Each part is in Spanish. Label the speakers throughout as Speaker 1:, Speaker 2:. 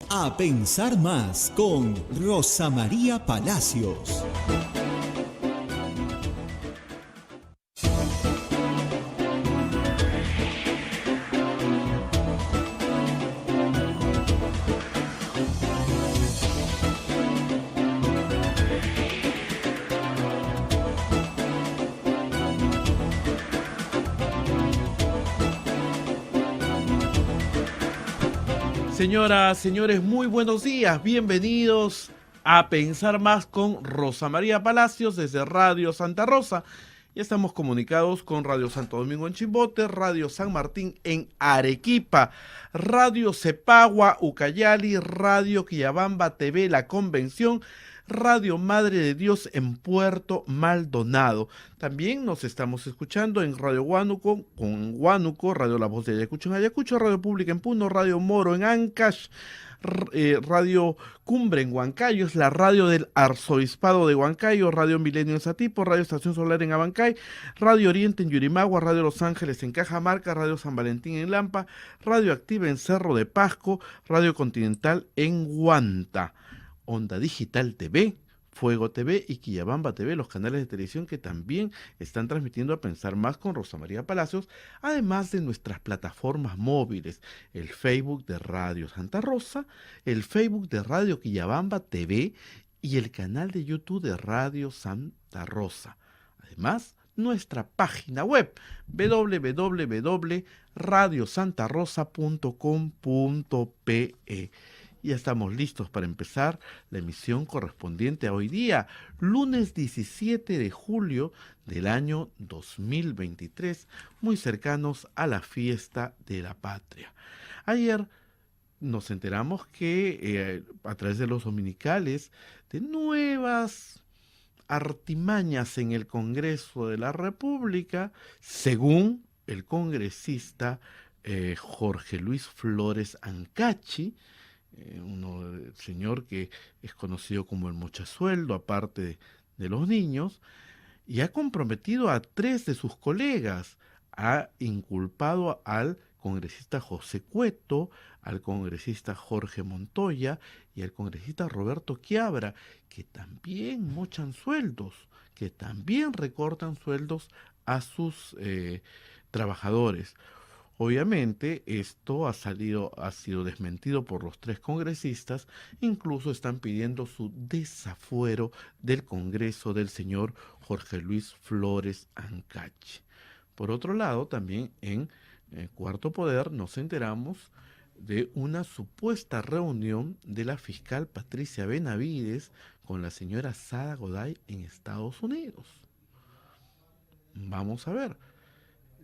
Speaker 1: A pensar más con Rosa María Palacios.
Speaker 2: Señoras, señores, muy buenos días. Bienvenidos a Pensar Más con Rosa María Palacios desde Radio Santa Rosa. Ya estamos comunicados con Radio Santo Domingo en Chimbote, Radio San Martín en Arequipa, Radio Cepagua, Ucayali, Radio Quillabamba TV, La Convención, Radio Madre de Dios en Puerto Maldonado. También nos estamos escuchando en Radio Huánuco, con Huánuco, Radio La Voz de Ayacucho en Ayacucho, Radio Pública en Puno, Radio Moro en Ancash, Radio Cumbre en Huancayo, es la radio del Arzobispado de Huancayo, Radio Milenio en Satipo, Radio Estación Solar en Abancay, Radio Oriente en Yurimagua, Radio Los Ángeles en Cajamarca, Radio San Valentín en Lampa, Radio Activa en Cerro de Pasco, Radio Continental en Huanta. Onda Digital TV, Fuego TV y Quillabamba TV, los canales de televisión que también están transmitiendo a Pensar Más con Rosa María Palacios, además de nuestras plataformas móviles, el Facebook de Radio Santa Rosa, el Facebook de Radio Quillabamba TV y el canal de YouTube de Radio Santa Rosa. Además, nuestra página web www.radiosantarosa.com.pe. Ya estamos listos para empezar la emisión correspondiente a hoy día, lunes 17 de julio del año 2023, muy cercanos a la fiesta de la patria. Ayer nos enteramos que a través de los dominicales de nuevas artimañas en el Congreso de la República, según el congresista Jorge Luis Flores Ancachi, señor que es conocido como el mochasueldo, aparte de los niños, y ha comprometido a 3 de sus colegas. Ha inculpado al congresista José Cueto, al congresista Jorge Montoya y al congresista Roberto Quiabra, que también mochan sueldos, que también recortan sueldos a sus trabajadores. Obviamente esto ha sido desmentido por los 3 congresistas, incluso están pidiendo su desafuero del Congreso del señor Jorge Luis Flores Ancachi. Por otro lado, también en Cuarto Poder nos enteramos de una supuesta reunión de la fiscal Patricia Benavides con la señora Sada Goday en Estados Unidos. Vamos a ver.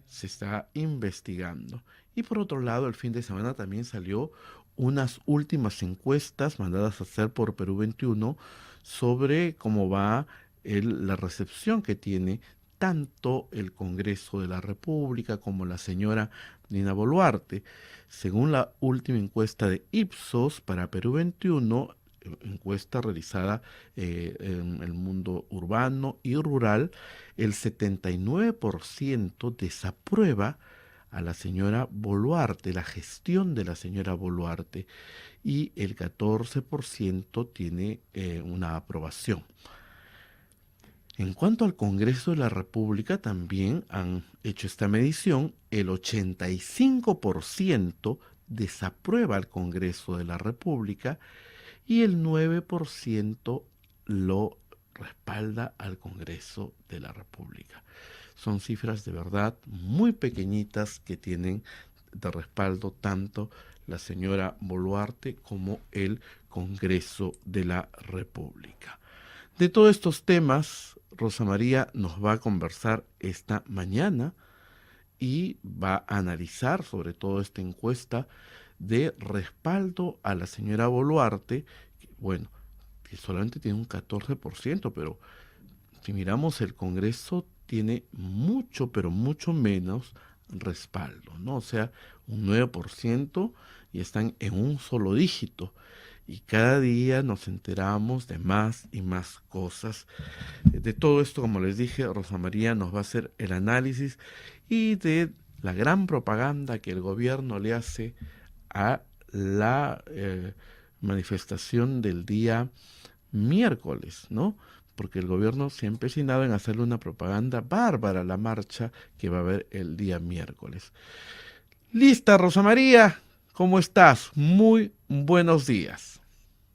Speaker 2: Se está investigando. Y por otro lado, el fin de semana también salió unas últimas encuestas mandadas a hacer por Perú 21 sobre cómo va la recepción que tiene tanto el Congreso de la República como la señora Dina Boluarte. Según la última encuesta de Ipsos para Perú 21, encuesta realizada en el mundo urbano y rural, el 79% desaprueba a la señora Boluarte, la gestión de la señora Boluarte, y el 14% tiene una aprobación. En cuanto al Congreso de la República, también han hecho esta medición, el 85% desaprueba al Congreso de la República y el 9% lo respalda al Congreso de la República. Son cifras de verdad muy pequeñitas que tienen de respaldo tanto la señora Boluarte como el Congreso de la República. De todos estos temas, Rosa María nos va a conversar esta mañana y va a analizar sobre todo esta encuesta de respaldo a la señora Boluarte, que, bueno, que solamente tiene un 14%, pero si miramos el Congreso tiene mucho, pero mucho menos respaldo, ¿no? O sea, un 9% y están en un solo dígito. Y cada día nos enteramos de más y más cosas. De todo esto, como les dije, Rosa María nos va a hacer el análisis y de la gran propaganda que el gobierno le hace a la manifestación del día miércoles, ¿no? Porque el gobierno se ha empecinado en hacerle una propaganda bárbara a la marcha que va a haber el día miércoles. Lista, Rosa María, ¿cómo estás? Muy buenos días.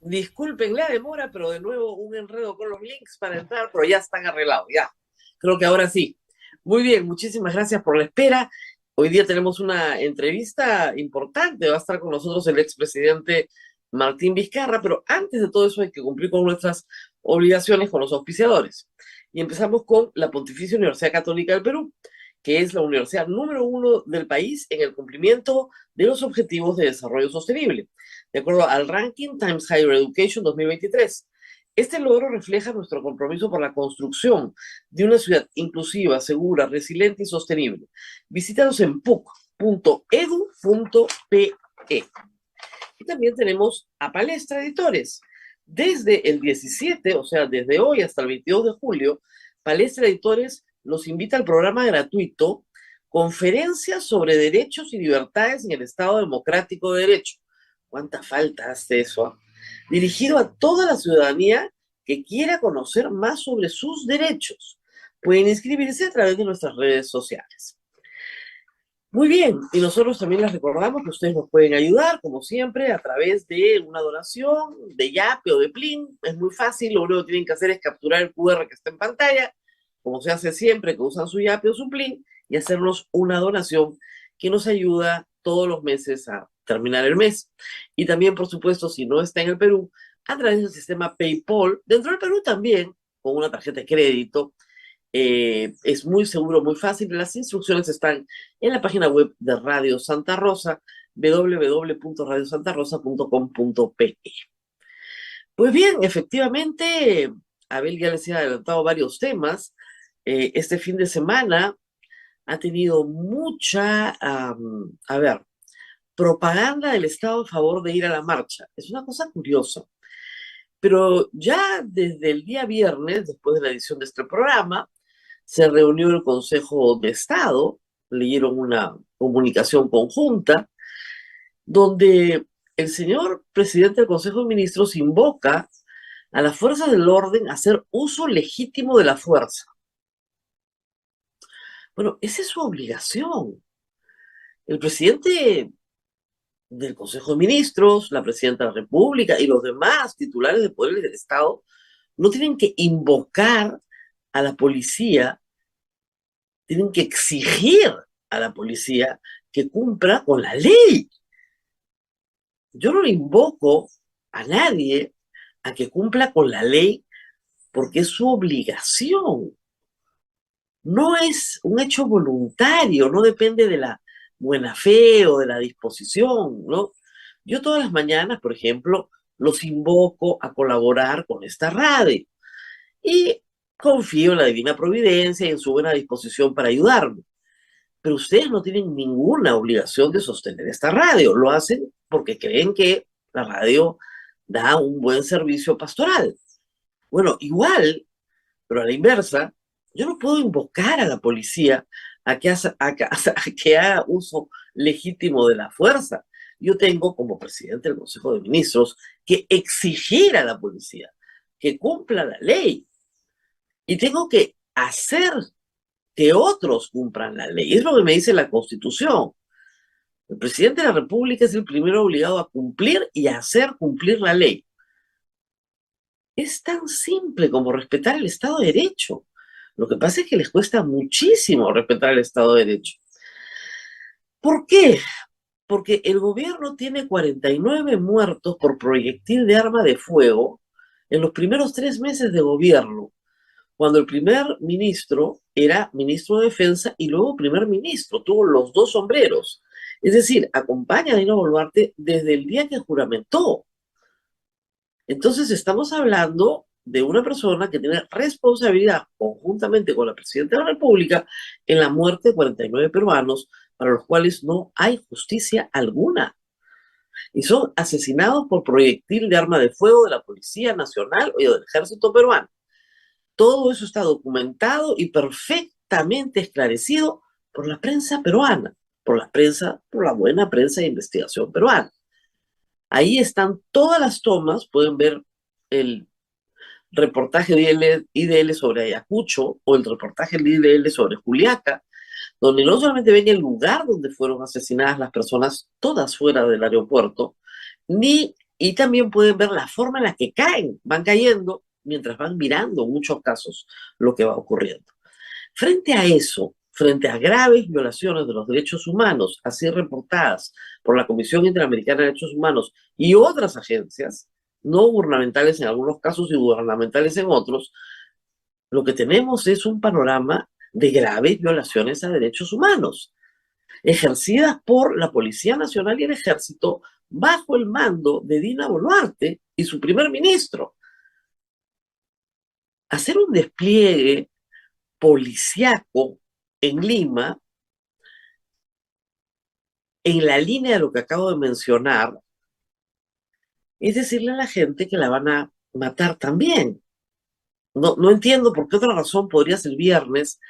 Speaker 3: Disculpen la demora, pero de nuevo un enredo con los links para entrar, pero ya están arreglados, ya. Creo que ahora sí. Muy bien, muchísimas gracias por la espera. Hoy día tenemos una entrevista importante, va a estar con nosotros el expresidente Martín Vizcarra, pero antes de todo eso hay que cumplir con nuestras obligaciones con los auspiciadores. Y empezamos con la Pontificia Universidad Católica del Perú, que es la universidad número 1 del país en el cumplimiento de los Objetivos de Desarrollo Sostenible, de acuerdo al ranking Times Higher Education 2023. Este logro refleja nuestro compromiso por la construcción de una ciudad inclusiva, segura, resiliente y sostenible. Visítanos en puc.edu.pe. Y también tenemos a Palestra Editores. Desde el 17, o sea, desde hoy hasta el 22 de julio, Palestra Editores los invita al programa gratuito Conferencias sobre Derechos y Libertades en el Estado Democrático de Derecho. ¿Cuánta falta hace eso? Dirigido a toda la ciudadanía que quiera conocer más sobre sus derechos. Pueden inscribirse a través de nuestras redes sociales. Muy bien, y nosotros también les recordamos que ustedes nos pueden ayudar, como siempre, a través de una donación, de Yape o de Plin. Es muy fácil, lo único que tienen que hacer es capturar el QR que está en pantalla, como se hace siempre que usan su Yape o su Plin, y hacernos una donación que nos ayuda todos los meses a terminar el mes. Y también, por supuesto, si no está en el Perú, a través del sistema PayPal, dentro del Perú también, con una tarjeta de crédito. Es muy seguro, muy fácil. Las instrucciones están en la página web de Radio Santa Rosa, www.radiosantarosa.com.pe. Pues bien, efectivamente, Abel ya les ha adelantado varios temas. Este fin de semana ha tenido mucha, propaganda del Estado a favor de ir a la marcha. Es una cosa curiosa. Pero ya desde el día viernes, después de la edición de este programa, se reunió el Consejo de Estado, leyeron una comunicación conjunta, donde el señor presidente del Consejo de Ministros invoca a las fuerzas del orden a hacer uso legítimo de la fuerza. Bueno, esa es su obligación. El presidente del Consejo de Ministros, la presidenta de la República y los demás titulares de poderes del Estado no tienen que invocar a la policía, tienen que exigir a la policía que cumpla con la ley. Yo no le invoco a nadie a que cumpla con la ley porque es su obligación. No es un hecho voluntario, no depende de la buena fe o de la disposición, ¿no? Yo todas las mañanas, por ejemplo, los invoco a colaborar con esta radio y confío en la divina providencia y en su buena disposición para ayudarme. Pero ustedes no tienen ninguna obligación de sostener esta radio, lo hacen porque creen que la radio da un buen servicio pastoral. Bueno, igual, pero a la inversa, yo no puedo invocar a la policía a que haga uso legítimo de la fuerza. Yo tengo, como presidente del Consejo de Ministros, que exigir a la policía que cumpla la ley. Y tengo que hacer que otros cumplan la ley. Es lo que me dice la Constitución. El presidente de la República es el primero obligado a cumplir y a hacer cumplir la ley. Es tan simple como respetar el Estado de Derecho. Lo que pasa es que les cuesta muchísimo respetar el Estado de Derecho. ¿Por qué? Porque el gobierno tiene 49 muertos por proyectil de arma de fuego en los primeros 3 meses de gobierno, cuando el primer ministro era ministro de Defensa y luego primer ministro, tuvo los dos sombreros. Es decir, acompaña a Dina Boluarte desde el día que juramentó. Entonces estamos hablando de una persona que tiene responsabilidad conjuntamente con la presidenta de la República en la muerte de 49 peruanos para los cuales no hay justicia alguna. Y son asesinados por proyectil de arma de fuego de la Policía Nacional o del Ejército Peruano. Todo eso está documentado y perfectamente esclarecido por la prensa peruana, por la buena prensa de investigación peruana. Ahí están todas las tomas, pueden ver el reportaje de IDL sobre Ayacucho o el reportaje de IDL sobre Juliaca, donde no solamente ven el lugar donde fueron asesinadas las personas, todas fuera del aeropuerto, y también pueden ver la forma en la que caen, van cayendo mientras van mirando en muchos casos lo que va ocurriendo. Frente a eso, frente a graves violaciones de los derechos humanos, así reportadas por la Comisión Interamericana de Derechos Humanos y otras agencias, no gubernamentales en algunos casos y gubernamentales en otros, lo que tenemos es un panorama de graves violaciones a derechos humanos, ejercidas por la Policía Nacional y el Ejército bajo el mando de Dina Boluarte y su primer ministro. Hacer un despliegue policiaco en Lima, en la línea de lo que acabo de mencionar, es decirle a la gente que la van a matar también. No entiendo por qué otra razón podrías el viernes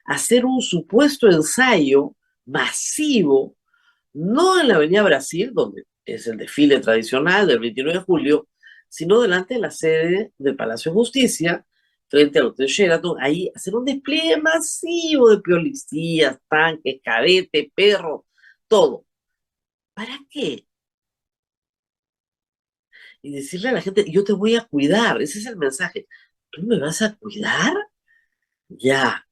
Speaker 3: hacer un supuesto ensayo masivo, no en la Avenida Brasil, donde es el desfile tradicional del 29 de julio, sino delante de la sede del Palacio de Justicia, frente al Hotel Sheraton, ahí hacer un despliegue masivo de policías, tanques, cadetes, perros, todo. ¿Para qué? Y decirle a la gente, yo te voy a cuidar, ese es el mensaje. ¿Tú me vas a cuidar? Ya,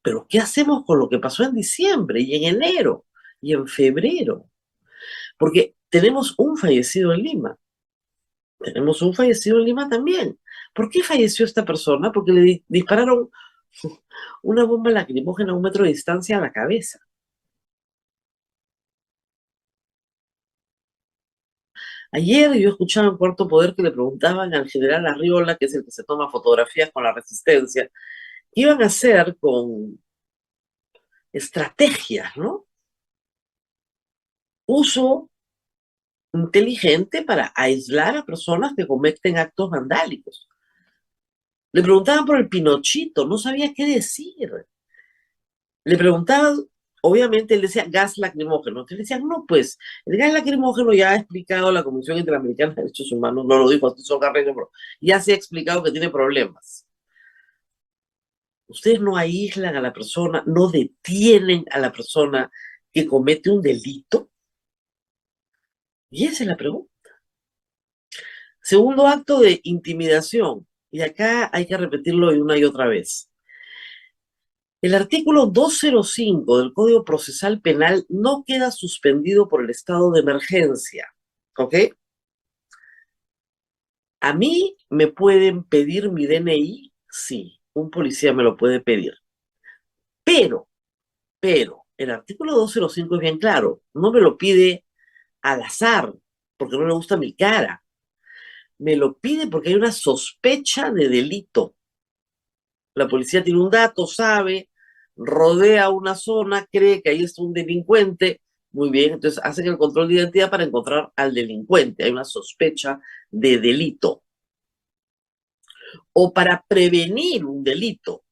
Speaker 3: pero ¿qué hacemos con lo que pasó en diciembre y en enero y en febrero? Porque tenemos un fallecido en Lima, tenemos un fallecido en Lima también. ¿Por qué falleció esta persona? Porque le dispararon una bomba lacrimógena a 1 metro de distancia a la cabeza. Ayer yo escuchaba en Cuarto Poder que le preguntaban al general Arriola, que es el que se toma fotografías con la resistencia, qué iban a hacer con estrategias, ¿no? Uso inteligente para aislar a personas que cometen actos vandálicos. Le preguntaban por el Pinochito, no sabía qué decir. Le preguntaban, obviamente él decía gas lacrimógeno. Entonces le decían, no, pues, el gas lacrimógeno ya ha explicado la Comisión Interamericana de Derechos Humanos, no lo dijo Astor Carreño, pero ya se ha explicado que tiene problemas. Ustedes no aíslan a la persona, no detienen a la persona que comete un delito. Y esa es la pregunta. Segundo acto de intimidación. Y acá hay que repetirlo una y otra vez. El artículo 205 del Código Procesal Penal no queda suspendido por el estado de emergencia. ¿Ok? A mí me pueden pedir mi DNI, sí, un policía me lo puede pedir. Pero, el artículo 205 es bien claro, no me lo pide al azar, porque no le gusta mi cara. Me lo pide porque hay una sospecha de delito. La policía tiene un dato, sabe, rodea una zona, cree que ahí está un delincuente. Muy bien, entonces hacen el control de identidad para encontrar al delincuente. Hay una sospecha de delito. O para prevenir un delito.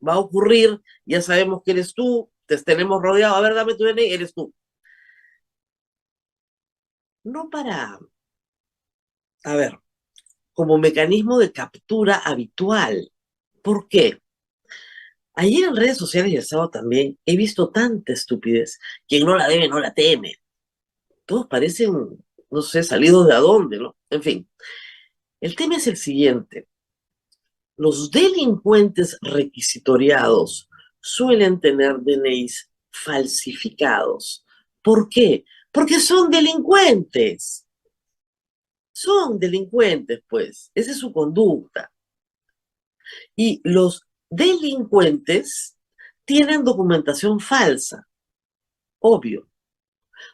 Speaker 3: Va a ocurrir, ya sabemos que eres tú, te tenemos rodeado, a ver, dame tu DNI, eres tú. No para, a ver, como mecanismo de captura habitual. ¿Por qué? Ayer en redes sociales y el sábado también he visto tanta estupidez. Quien no la debe, no la teme. Todos parecen, no sé, salidos de adónde, ¿no? En fin, el tema es el siguiente. Los delincuentes requisitoriados suelen tener DNIs falsificados. ¿Por qué? Porque son delincuentes. Son delincuentes, pues. Esa es su conducta. Y los delincuentes tienen documentación falsa, obvio.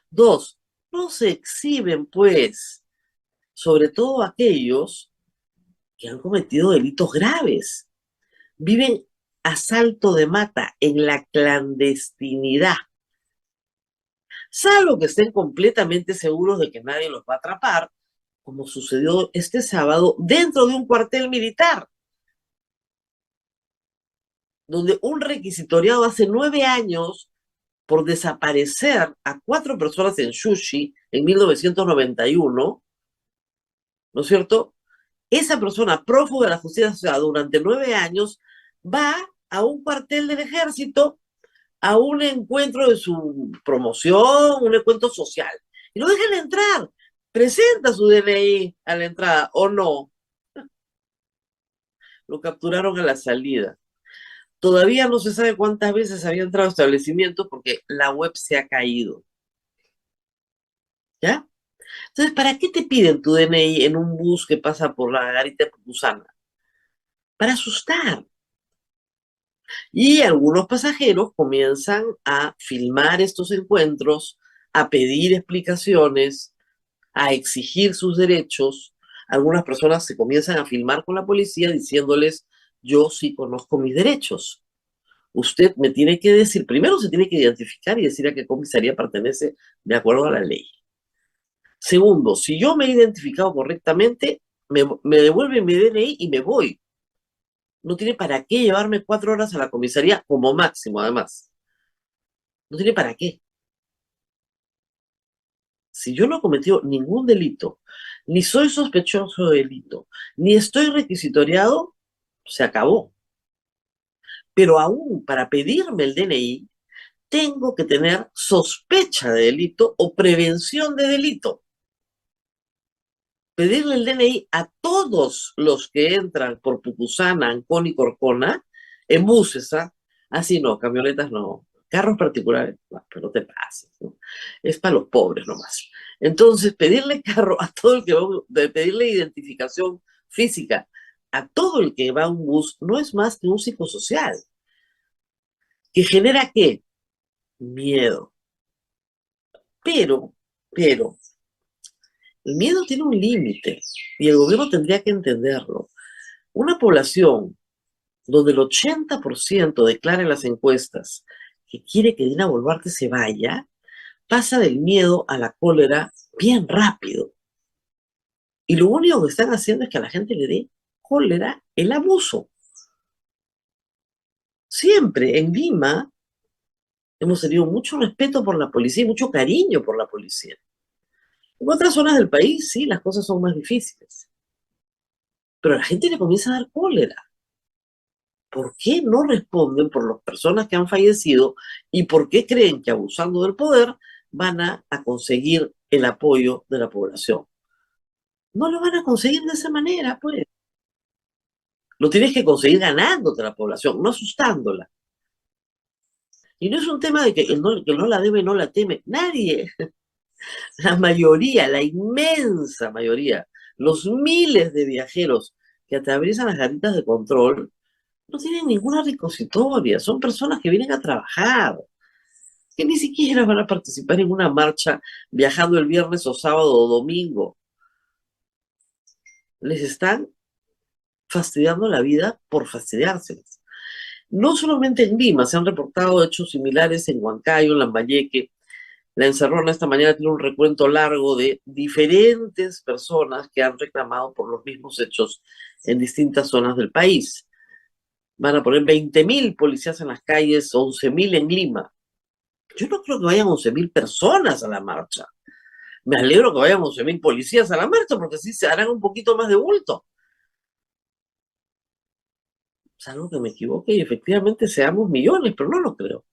Speaker 3: Dos, no se exhiben, pues, sobre todo aquellos que han cometido delitos graves. Viven a salto de mata en la clandestinidad, salvo que estén completamente seguros de que nadie los va a atrapar, como sucedió este sábado dentro de un cuartel militar, donde un requisitoriado hace 9 años por desaparecer a 4 personas en Sushi en 1991, ¿no es cierto? Esa persona prófuga de la justicia social durante 9 años va a un cuartel del ejército a un encuentro de su promoción, un encuentro social. Y lo dejan entrar. Presenta su DNI a la entrada o no. Lo capturaron a la salida. Todavía no se sabe cuántas veces había entrado al establecimiento porque la web se ha caído. ¿Ya? Entonces, ¿para qué te piden tu DNI en un bus que pasa por la garita Pucusana? Para asustar. Y algunos pasajeros comienzan a filmar estos encuentros, a pedir explicaciones, a exigir sus derechos. Algunas personas se comienzan a filmar con la policía diciéndoles, yo sí conozco mis derechos. Usted me tiene que decir, primero se tiene que identificar y decir a qué comisaría pertenece de acuerdo a la ley. Segundo, si yo me he identificado correctamente, me devuelven mi DNI y me voy. No tiene para qué llevarme 4 horas a la comisaría como máximo, además. No tiene para qué. Si yo no he cometido ningún delito, ni soy sospechoso de delito, ni estoy requisitoriado, se acabó. Pero aún para pedirme el DNI, tengo que tener sospecha de delito o prevención de delito. Pedirle el DNI a todos los que entran por Pucusana, Ancón y Corcona, en buses, ¿ah? Así no, camionetas no, carros particulares, no, pero no te pases, ¿no? Es para los pobres nomás. Entonces, pedirle carro a todo el que va, pedirle identificación física a todo el que va a un bus no es más que un psicosocial. ¿Que genera qué? Miedo. Pero, el miedo tiene un límite y el gobierno tendría que entenderlo. Una población donde el 80% declara en las encuestas que quiere que Dina Boluarte se vaya, pasa del miedo a la cólera bien rápido. Y lo único que están haciendo es que a la gente le dé cólera el abuso. Siempre en Lima hemos tenido mucho respeto por la policía y mucho cariño por la policía. En otras zonas del país, sí, las cosas son más difíciles. Pero a la gente le comienza a dar cólera. ¿Por qué no responden por las personas que han fallecido y por qué creen que abusando del poder van a conseguir el apoyo de la población? No lo van a conseguir de esa manera, pues. Lo tienes que conseguir ganándote a la población, no asustándola. Y no es un tema de que el que no la debe no la teme. Nadie, la mayoría, la inmensa mayoría, los miles de viajeros que atraviesan las garitas de control, no tienen ninguna requisitoria, son personas que vienen a trabajar, que ni siquiera van a participar en una marcha viajando el viernes o sábado o domingo. Les están fastidiando la vida por fastidiárselas. No solamente en Lima, se han reportado hechos similares en Huancayo, en Lambayeque. La Encerrona esta mañana tiene un recuento largo de diferentes personas que han reclamado por los mismos hechos en distintas zonas del país. Van a poner 20.000 policías en las calles, 11.000 en Lima. Yo no creo que vayan 11.000 personas a la marcha. Me alegro que vayan 11.000 policías a la marcha, porque así se harán un poquito más de bulto. Salvo que me equivoque y efectivamente seamos millones, pero no lo creo.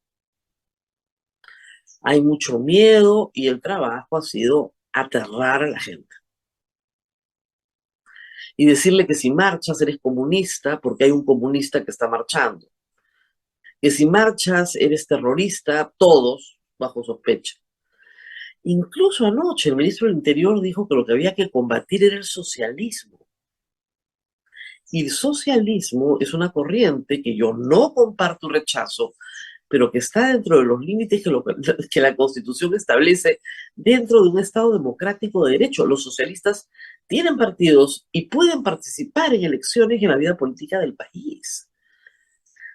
Speaker 3: Hay mucho miedo y el trabajo ha sido aterrar a la gente. Y decirle que si marchas eres comunista porque hay un comunista que está marchando. Que si marchas eres terrorista, todos bajo sospecha. Incluso anoche el ministro del Interior dijo que lo que había que combatir era el socialismo. Y el socialismo es una corriente que yo no comparto rechazo, pero que está dentro de los límites que la Constitución establece dentro de un Estado democrático de derecho. Los socialistas tienen partidos y pueden participar en elecciones y en la vida política del país.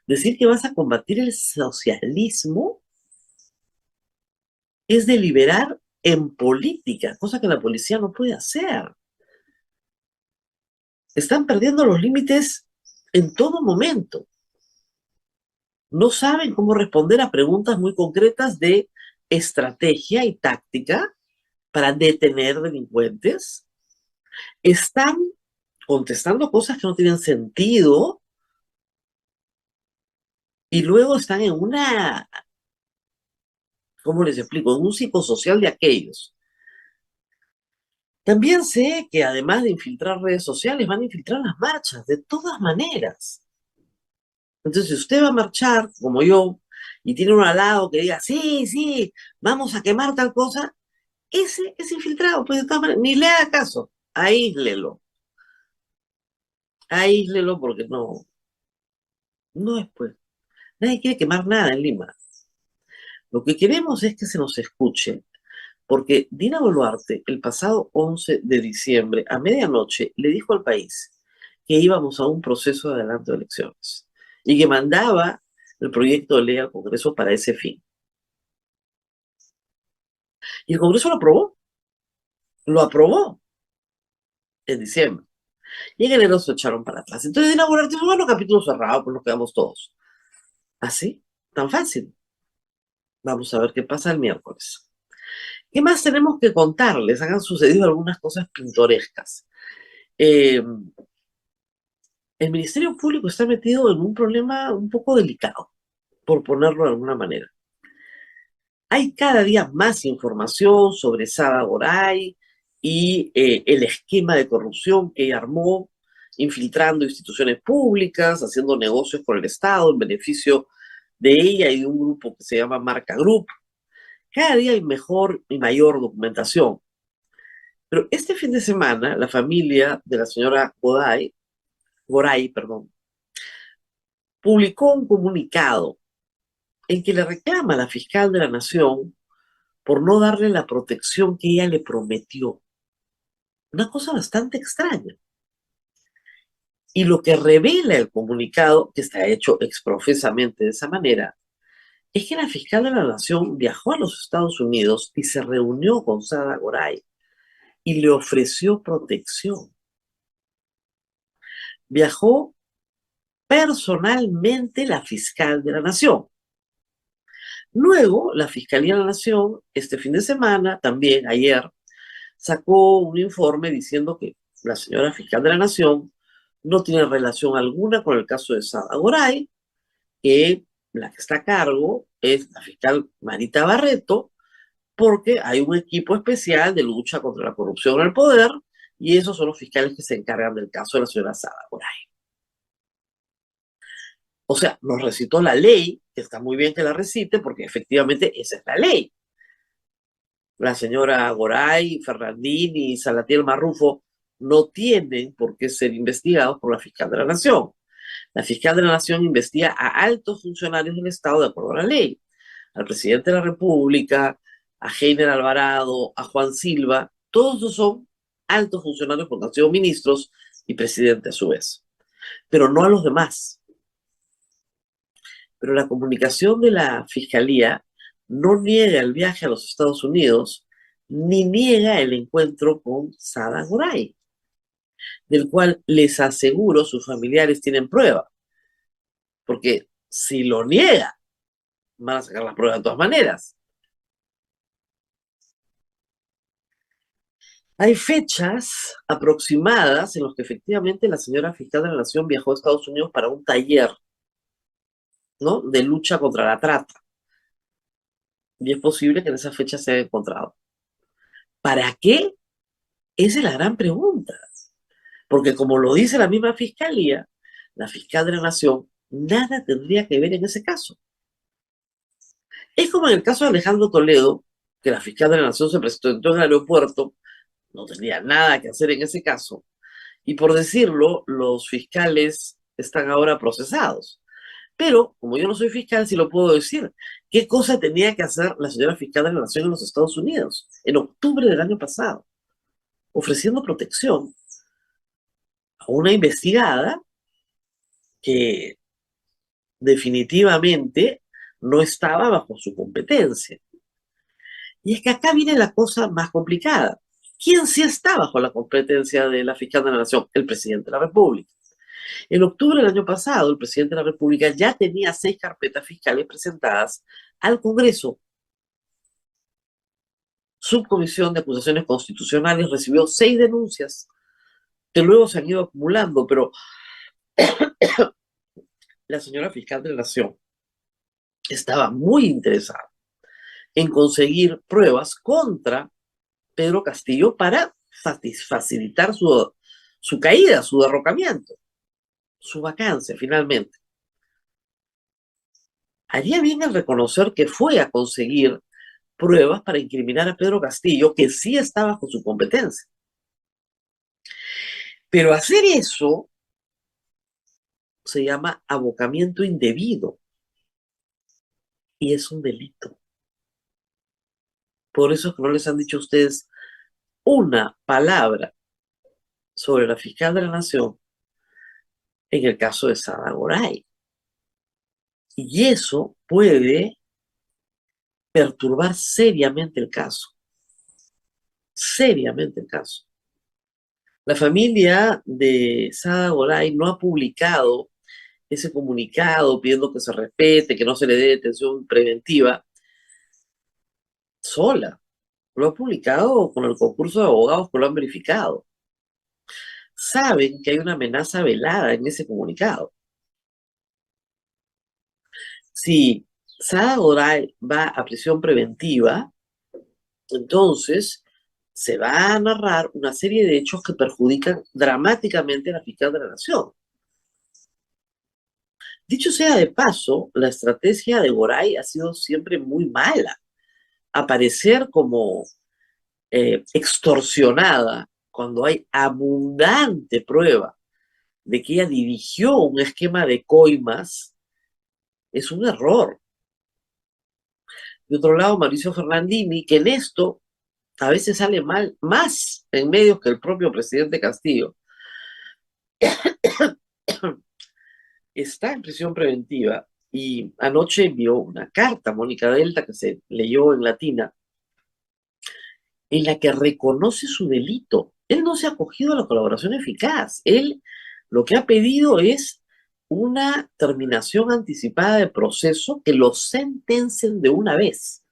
Speaker 3: Decir que vas a combatir el socialismo es deliberar en política, cosa que la policía no puede hacer. Están perdiendo los límites en todo momento. no saben cómo responder a preguntas muy concretas de estrategia y táctica para detener delincuentes. Están contestando cosas que no tienen sentido y luego están en una, ¿cómo les explico? En un psicosocial de aquellos. También sé que además de infiltrar redes sociales, van a infiltrar las marchas, de todas maneras. Entonces, si usted va a marchar, como yo, y tiene uno al lado que diga, sí, sí, vamos a quemar tal cosa, ese es infiltrado, pues de todas maneras, ni le haga caso, aíslelo porque no es pues, nadie quiere quemar nada en Lima. Lo que queremos es que se nos escuche, porque Dina Boluarte, el pasado 11 de diciembre, a medianoche, le dijo al país que íbamos a un proceso de adelanto de elecciones y que mandaba el proyecto de ley al Congreso para ese fin. Y el Congreso lo aprobó en diciembre. Y en enero se echaron para atrás. Entonces Dina Boluarte dijo, bueno, capítulo cerrado, pues nos quedamos todos. ¿Así? Tan fácil. Vamos a ver qué pasa el miércoles. ¿Qué más tenemos que contarles? Han sucedido algunas cosas pintorescas. Eh, el Ministerio Público está metido en un problema un poco delicado, por ponerlo de alguna manera. Hay cada día más información sobre Sada Goray y el esquema de corrupción que ella armó, infiltrando instituciones públicas, haciendo negocios con el Estado en beneficio de ella y de un grupo que se llama Marca Group. Cada día hay mejor y mayor documentación. Pero este fin de semana, la familia de la señora Goray, publicó un comunicado en que le reclama a la fiscal de la Nación por no darle la protección que ella le prometió. Una cosa bastante extraña. Y lo que revela el comunicado, que está hecho exprofesamente de esa manera, es que la fiscal de la Nación viajó a los Estados Unidos y se reunió con Sada Goray y le ofreció protección. Viajó personalmente la fiscal de la Nación. Luego, la Fiscalía de la Nación, este fin de semana, también ayer, sacó un informe diciendo que la señora fiscal de la Nación no tiene relación alguna con el caso de Sada Goray, que la que está a cargo es la fiscal Marita Barreto, porque hay un equipo especial de lucha contra la corrupción en el poder, y esos son los fiscales que se encargan del caso de la señora Sada Goray. O sea, nos recitó la ley, que está muy bien que la recite, porque efectivamente esa es la ley. La señora Goray, Ferrandini y Salatiel Marrufo no tienen por qué ser investigados por la fiscal de la Nación. La fiscal de la Nación investiga a altos funcionarios del Estado de acuerdo a la ley. Al presidente de la República, a Heiner Alvarado, a Juan Silva, todos esos son altos funcionarios porque han sido ministros y presidente a su vez. Pero no a los demás. Pero la comunicación de la Fiscalía no niega el viaje a los Estados Unidos ni niega el encuentro con Sada Goray, del cual les aseguro sus familiares tienen prueba, porque si lo niega, van a sacar las pruebas de todas maneras. Hay fechas aproximadas en las que efectivamente la señora fiscal de la Nación viajó a Estados Unidos para un taller, ¿no?, de lucha contra la trata. Y es posible que en esa fecha se haya encontrado. ¿Para qué? Esa es la gran pregunta. Porque como lo dice la misma fiscalía, la fiscal de la Nación nada tendría que ver en ese caso. Es como en el caso de Alejandro Toledo, que la fiscal de la Nación se presentó en el aeropuerto, no tenía nada que hacer en ese caso, y por decirlo, los fiscales están ahora procesados. Pero, como yo no soy fiscal, sí lo puedo decir. ¿Qué cosa tenía que hacer la señora fiscal de la Nación en los Estados Unidos en octubre del año pasado? Ofreciendo protección a una investigada que definitivamente no estaba bajo su competencia. Y es que acá viene la cosa más complicada. ¿Quién sí está bajo la competencia de la fiscal de la Nación? El presidente de la República. En octubre del año pasado, el presidente de la República ya tenía 6 carpetas fiscales presentadas al Congreso. Subcomisión de Acusaciones Constitucionales recibió 6 denuncias que luego se han ido acumulando, pero la señora fiscal de la Nación estaba muy interesada en conseguir pruebas contra Pedro Castillo para facilitar su caída, su derrocamiento, su vacancia finalmente. Haría bien en reconocer que fue a conseguir pruebas para incriminar a Pedro Castillo, que sí está bajo su competencia. Pero hacer eso se llama abocamiento indebido y es un delito. Por eso es que no les han dicho a ustedes una palabra sobre la fiscal de la Nación en el caso de Sada Goray. Y eso puede perturbar seriamente el caso. Seriamente el caso. La familia de Sada Goray no ha publicado ese comunicado pidiendo que se respete, que no se le dé detención preventiva sola. Lo ha publicado con el concurso de abogados que lo han verificado. Saben que hay una amenaza velada en ese comunicado. Si Sada Goray va a prisión preventiva, entonces se va a narrar una serie de hechos que perjudican dramáticamente a la fiscal de la Nación. Dicho sea de paso, la estrategia de Goray ha sido siempre muy mala. Aparecer como extorsionada cuando hay abundante prueba de que ella dirigió un esquema de coimas es un error. De otro lado, Mauricio Fernandini, que en esto a veces sale mal, más en medios que el propio presidente Castillo, está en prisión preventiva y anoche envió una carta a Mónica Delta que se leyó en Latina, en la que reconoce su delito. Él no se ha acogido a la colaboración eficaz. Él lo que ha pedido es una terminación anticipada de proceso, que lo sentencien de una vez,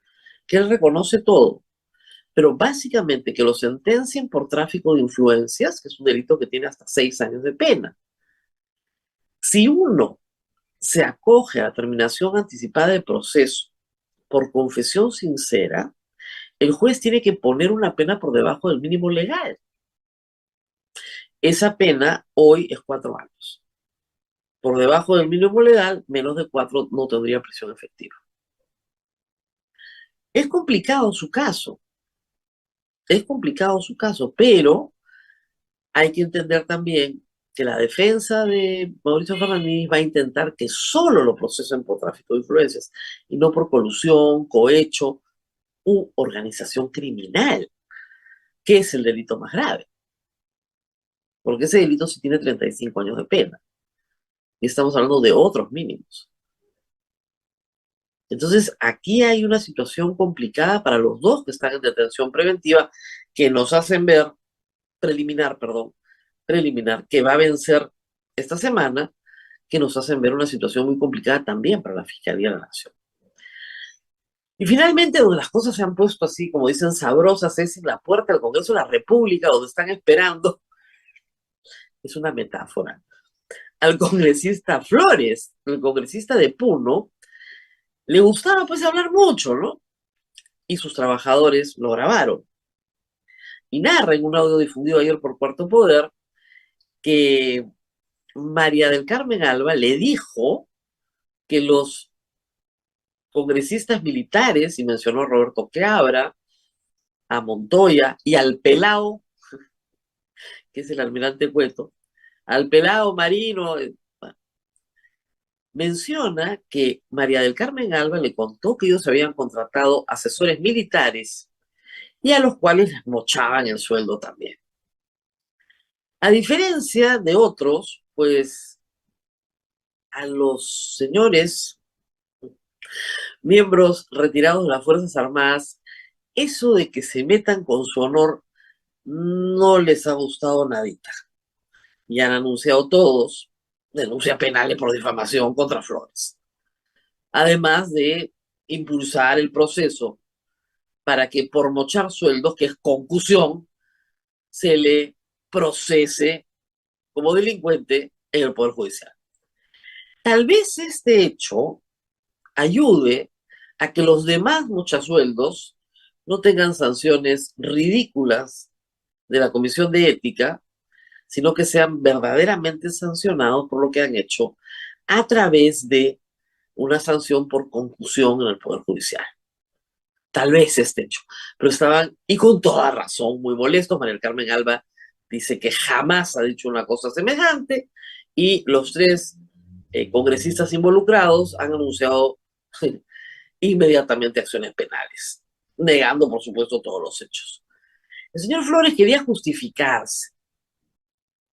Speaker 3: que él reconoce todo, pero básicamente que lo sentencien por tráfico de influencias, que es un delito que tiene hasta 6 años de pena. Si uno se acoge a la terminación anticipada de proceso por confesión sincera, el juez tiene que poner una pena por debajo del mínimo legal. Esa pena hoy es 4 años. Por debajo del mínimo legal, menos de 4 no tendría prisión efectiva. Es complicado su caso, pero hay que entender también que la defensa de Mauricio Fernández va a intentar que solo lo procesen por tráfico de influencias y no por colusión, cohecho u organización criminal, que es el delito más grave. Porque ese delito sí tiene 35 años de pena. Y estamos hablando de otros mínimos. Entonces, aquí hay una situación complicada para los dos que están en detención preventiva, que nos hacen ver, preliminar, que va a vencer esta semana, que nos hacen ver una situación muy complicada también para la Fiscalía de la Nación. Y finalmente, donde las cosas se han puesto así, como dicen, sabrosas, es en la puerta del Congreso de la República, donde están esperando. Es una metáfora. Al congresista Flores, el congresista de Puno, le gustaba pues hablar mucho, ¿no? Y sus trabajadores lo grabaron. Y narra en un audio difundido ayer por Cuarto Poder que María del Carmen Alba le dijo que los congresistas militares, y mencionó a Roberto Queabra, a Montoya y al Pelao, que es el almirante Cueto, al Pelao Marino, menciona que María del Carmen Alba le contó que ellos habían contratado asesores militares y a los cuales les mochaban el sueldo también. A diferencia de otros, pues a los señores miembros retirados de las Fuerzas Armadas, eso de que se metan con su honor no les ha gustado nadita. Y han anunciado todos denuncias penales por difamación contra Flores. Además de impulsar el proceso para que por mochar sueldos, que es concusión, se le procese como delincuente en el Poder Judicial. Tal vez este hecho ayude a que los demás mochasueldos no tengan sanciones ridículas de la Comisión de Ética, sino que sean verdaderamente sancionados por lo que han hecho a través de una sanción por concusión en el Poder Judicial. Tal vez este hecho, pero estaban, y con toda razón, muy molestos. María del Carmen Alba dice que jamás ha dicho una cosa semejante, y los tres congresistas involucrados han anunciado inmediatamente acciones penales, negando, por supuesto, todos los hechos. El señor Flores quería justificarse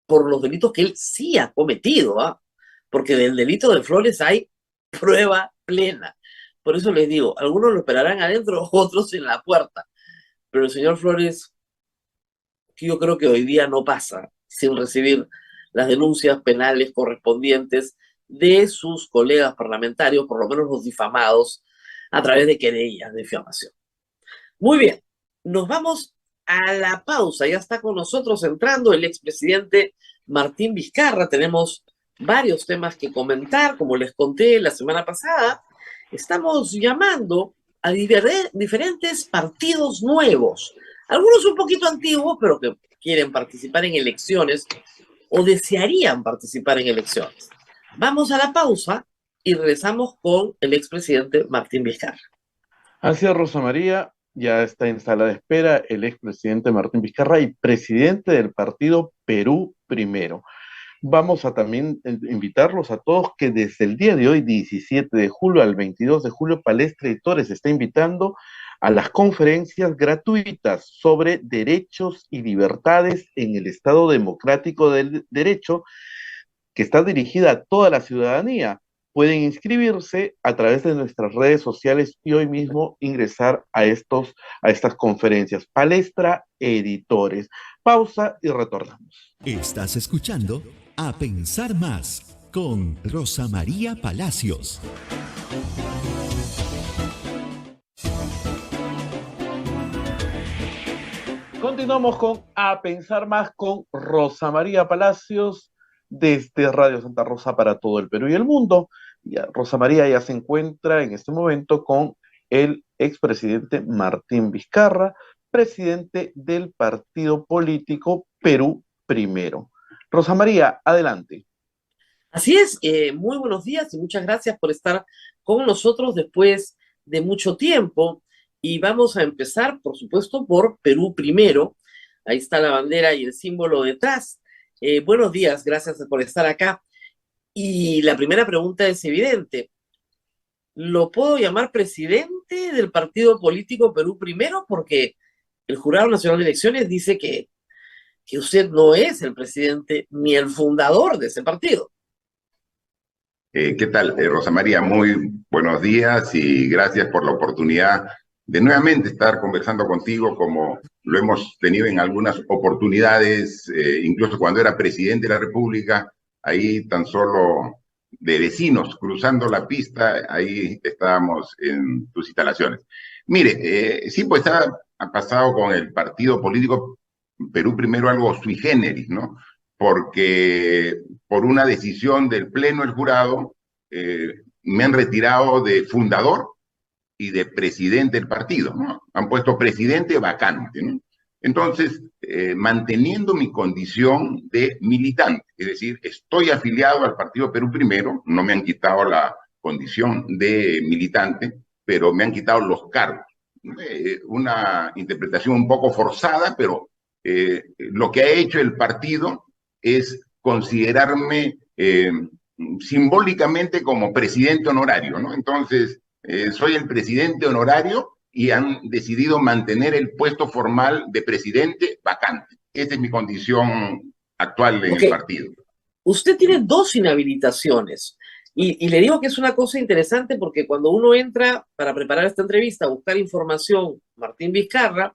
Speaker 3: por los delitos que él sí ha cometido, ¿eh? Porque del delito de Flores hay prueba plena. Por eso les digo, algunos lo esperarán adentro, otros en la puerta. Pero el señor Flores, que yo creo que hoy día no pasa sin recibir las denuncias penales correspondientes de sus colegas parlamentarios, por lo menos los difamados, a través de querellas de difamación. Muy bien, nos vamos a la pausa. Ya está con nosotros entrando el expresidente Martín Vizcarra. Tenemos varios temas que comentar, como les conté la semana pasada. Estamos llamando a diferentes partidos nuevos, algunos un poquito antiguos, pero que quieren participar en elecciones o desearían participar en elecciones. Vamos a la pausa y regresamos con el expresidente Martín Vizcarra.
Speaker 2: Así es, Rosa María, ya está en sala de espera el expresidente Martín Vizcarra y presidente del partido Perú Primero. Vamos a también invitarlos a todos que desde el día de hoy, 17 de julio al 22 de julio, Palestra Editores está invitando a las conferencias gratuitas sobre derechos y libertades en el Estado Democrático del Derecho, que está dirigida a toda la ciudadanía. Pueden inscribirse a través de nuestras redes sociales y hoy mismo ingresar a estas conferencias. Palestra Editores. Pausa y retornamos.
Speaker 1: Estás escuchando A Pensar Más con Rosa María Palacios.
Speaker 2: Continuamos con A Pensar Más con Rosa María Palacios desde Radio Santa Rosa para todo el Perú y el mundo. Rosa María ya se encuentra en este momento con el expresidente Martín Vizcarra, presidente del partido político Perú Primero. Rosa María, adelante.
Speaker 3: Así es, muy buenos días y muchas gracias por estar con nosotros después de mucho tiempo. Y vamos a empezar, por supuesto, por Perú Primero. Ahí está la bandera y el símbolo detrás. Buenos días, gracias por estar acá. Y la primera pregunta es evidente. ¿Lo puedo llamar presidente del partido político Perú Primero? Porque el Jurado Nacional de Elecciones dice que usted no es el presidente ni el fundador de ese partido.
Speaker 4: ¿Qué tal, Rosa María? Muy buenos días y gracias por la oportunidad de nuevamente estar conversando contigo, como lo hemos tenido en algunas oportunidades, incluso cuando era presidente de la República, ahí tan solo de vecinos, cruzando la pista, ahí estábamos en tus instalaciones. Mire, sí, pues ha pasado con el partido político Perú Primero algo sui generis, ¿no? Porque por una decisión del Pleno del Jurado me han retirado de fundador y de presidente del partido, ¿no? Han puesto presidente vacante, ¿no? Entonces, manteniendo mi condición de militante, es decir, estoy afiliado al partido Perú Primero, no me han quitado la condición de militante, pero me han quitado los cargos. Una interpretación un poco forzada, pero lo que ha hecho el partido es considerarme simbólicamente como presidente honorario, ¿no? Entonces, soy el presidente honorario y han decidido mantener el puesto formal de presidente vacante. Esa es mi condición actual en el partido.
Speaker 3: Usted tiene 2 inhabilitaciones y le digo que es una cosa interesante porque cuando uno entra para preparar esta entrevista a buscar información, Martín Vizcarra,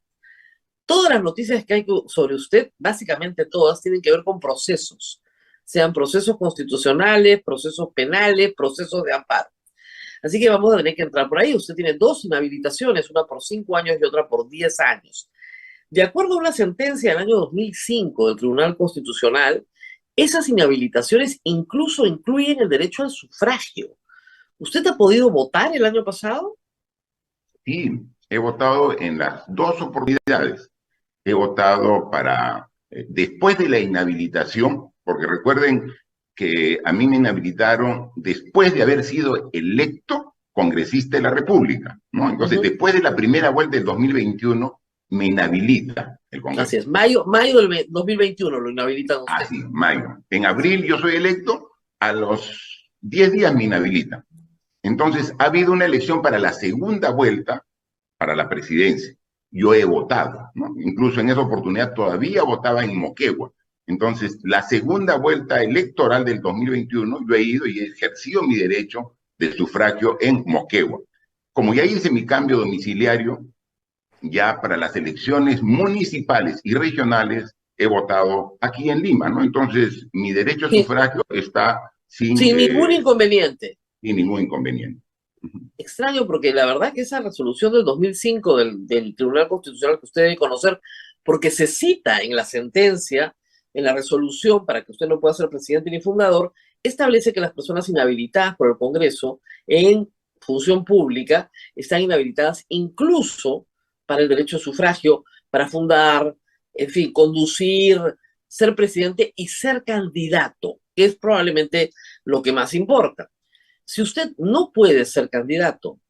Speaker 3: todas las noticias que hay sobre usted, básicamente todas, tienen que ver con procesos. sean procesos constitucionales, procesos penales, procesos de amparo. Así que vamos a tener que entrar por ahí. Usted tiene dos inhabilitaciones, una por 5 años y otra por 10 años. De acuerdo a una sentencia del año 2005 del Tribunal Constitucional, esas inhabilitaciones incluso incluyen el derecho al sufragio. ¿Usted ha podido votar el año pasado?
Speaker 4: Sí, he votado en las dos oportunidades. He votado para, después de la inhabilitación, porque recuerden que a mí me inhabilitaron después de haber sido electo congresista de la República, ¿no? Entonces, después de la primera vuelta del 2021, me inhabilita el Congreso.
Speaker 3: Así es, mayo del 2021 lo inhabilitan usted.
Speaker 4: Así, mayo. En abril yo soy electo, a los 10 días me inhabilitan. Entonces, ha habido una elección para la segunda vuelta, para la presidencia. Yo he votado, ¿no? Incluso en esa oportunidad todavía votaba en Moquegua. Entonces, la segunda vuelta electoral del 2021, yo he ido y he ejercido mi derecho de sufragio en Moquegua. Como ya hice mi cambio domiciliario, ya para las elecciones municipales y regionales he votado aquí en Lima, ¿no? Entonces, mi derecho a sufragio está sin
Speaker 3: ningún inconveniente.
Speaker 4: Sin ningún inconveniente.
Speaker 3: Extraño, porque la verdad que esa resolución del 2005 del Tribunal Constitucional que usted debe conocer, porque se cita en la sentencia, en la resolución para que usted no pueda ser presidente ni fundador, establece que las personas inhabilitadas por el Congreso en función pública están inhabilitadas incluso para el derecho a sufragio, para fundar, en fin, conducir, ser presidente y ser candidato, que es probablemente lo que más importa. Si usted no puede ser candidato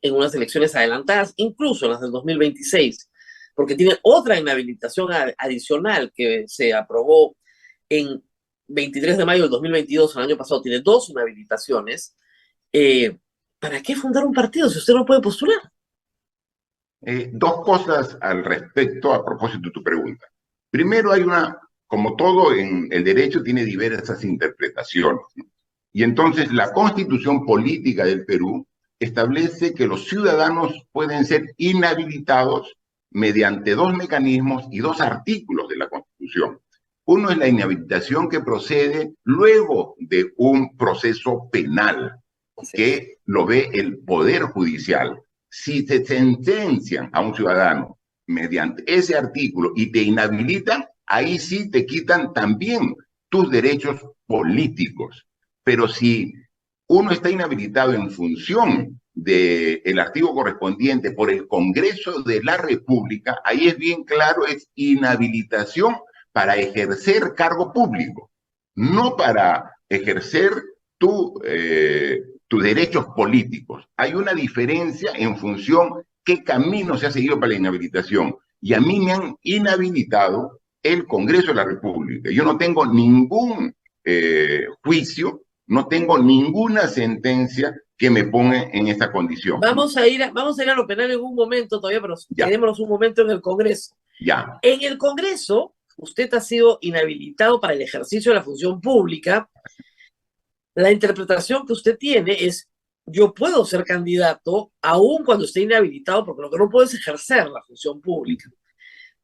Speaker 3: en unas elecciones adelantadas, incluso en las del 2026, porque tiene otra inhabilitación adicional que se aprobó en 23 de mayo del 2022, el año pasado, tiene dos inhabilitaciones, ¿para qué fundar un partido si usted no puede postular?
Speaker 4: Dos cosas al respecto a propósito de tu pregunta. Primero, hay como todo en el derecho, tiene diversas interpretaciones, ¿no? Y entonces la Constitución Política del Perú establece que los ciudadanos pueden ser inhabilitados mediante dos mecanismos y dos artículos de la Constitución. Uno es la inhabilitación que procede luego de un proceso penal, que lo ve el Poder Judicial. Si se sentencian a un ciudadano mediante ese artículo y te inhabilitan, ahí sí te quitan también tus derechos políticos. Pero si uno está inhabilitado en función del artículo correspondiente por el Congreso de la República, ahí es bien claro, es inhabilitación para ejercer cargo público, no para ejercer tus derechos políticos. Hay una diferencia en función qué camino se ha seguido para la inhabilitación. Y a mí me han inhabilitado el Congreso de la República. Yo no tengo ningún juicio, no tengo ninguna sentencia que me ponga en esta condición.
Speaker 3: Vamos a ir a lo penal en un momento todavía, pero quedémonos un momento en el Congreso.
Speaker 4: Ya.
Speaker 3: En el Congreso, usted ha sido inhabilitado para el ejercicio de la función pública. La interpretación que usted tiene es: yo puedo ser candidato aún cuando esté inhabilitado, porque lo que no puedo es ejercer la función pública.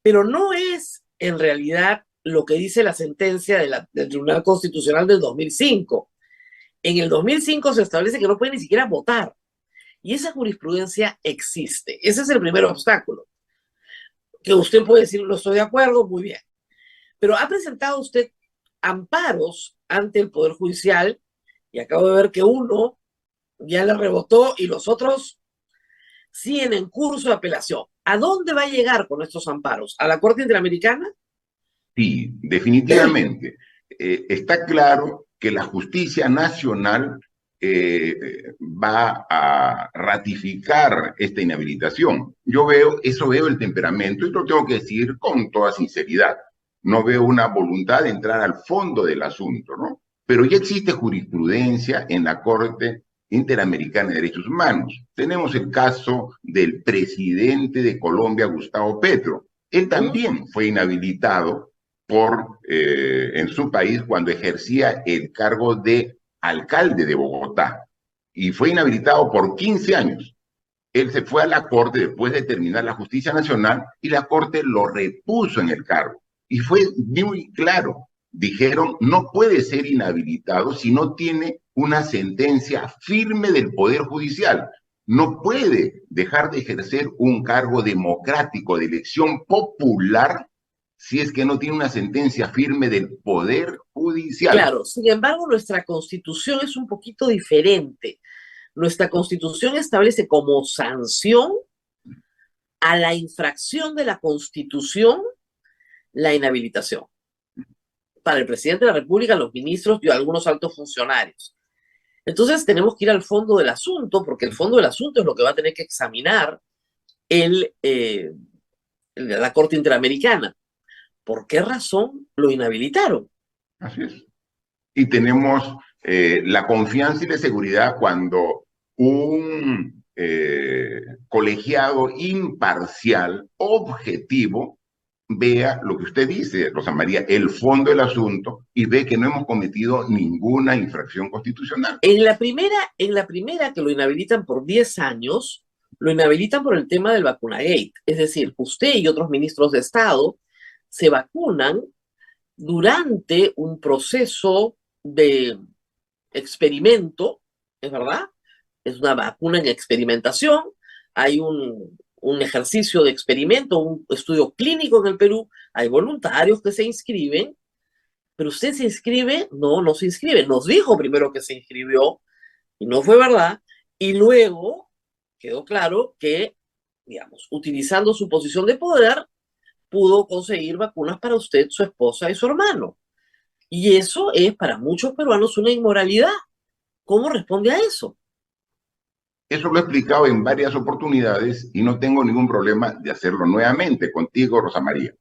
Speaker 3: Pero no es en realidad lo que dice la sentencia del Tribunal Constitucional del 2005. En el 2005 se establece que no puede ni siquiera votar. Y esa jurisprudencia existe. Ese es el primer obstáculo. Que usted puede decir: no estoy de acuerdo, muy bien. Pero ha presentado usted amparos ante el Poder Judicial, y acabo de ver que uno ya le rebotó y los otros siguen en curso de apelación. ¿A dónde va a llegar con estos amparos? ¿A la Corte Interamericana?
Speaker 4: Sí, definitivamente. Está claro que la justicia nacional va a ratificar esta inhabilitación. Veo el temperamento, y lo tengo que decir con toda sinceridad. No veo una voluntad de entrar al fondo del asunto, ¿no? Pero ya existe jurisprudencia en la Corte Interamericana de Derechos Humanos. Tenemos el caso del presidente de Colombia, Gustavo Petro. Él también fue inhabilitado en su país cuando ejercía el cargo de alcalde de Bogotá, y fue inhabilitado por 15 años. Él se fue a la Corte después de terminar la justicia nacional y la Corte lo repuso en el cargo. Y fue muy claro, dijeron no puede ser inhabilitado si no tiene una sentencia firme del Poder Judicial. No puede dejar de ejercer un cargo democrático de elección popular si es que no tiene una sentencia firme del Poder Judicial.
Speaker 3: Claro, sin embargo, nuestra Constitución es un poquito diferente. Nuestra Constitución establece como sanción a la infracción de la Constitución la inhabilitación. Para el presidente de la República, los ministros y algunos altos funcionarios. Entonces tenemos que ir al fondo del asunto, porque el fondo del asunto es lo que va a tener que examinar la Corte Interamericana. ¿Por qué razón lo inhabilitaron?
Speaker 4: Así es. Y tenemos la confianza y la seguridad cuando un colegiado imparcial, objetivo, vea lo que usted dice, Rosa María, el fondo del asunto, y ve que no hemos cometido ninguna infracción constitucional.
Speaker 3: En la primera que lo inhabilitan por 10 años, lo inhabilitan por el tema del vacunagate. Es decir, usted y otros ministros de Estado se vacunan durante un proceso de experimento, ¿es verdad? Es una vacuna en experimentación, hay un ejercicio de experimento, un estudio clínico en el Perú, hay voluntarios que se inscriben, pero usted se inscribe, no se inscribe, nos dijo primero que se inscribió, y no fue verdad, y luego quedó claro que, digamos, utilizando su posición de poder, pudo conseguir vacunas para usted, su esposa y su hermano. Y eso es para muchos peruanos una inmoralidad. ¿Cómo responde a eso?
Speaker 4: Eso lo he explicado en varias oportunidades y no tengo ningún problema de hacerlo nuevamente contigo, Rosa María.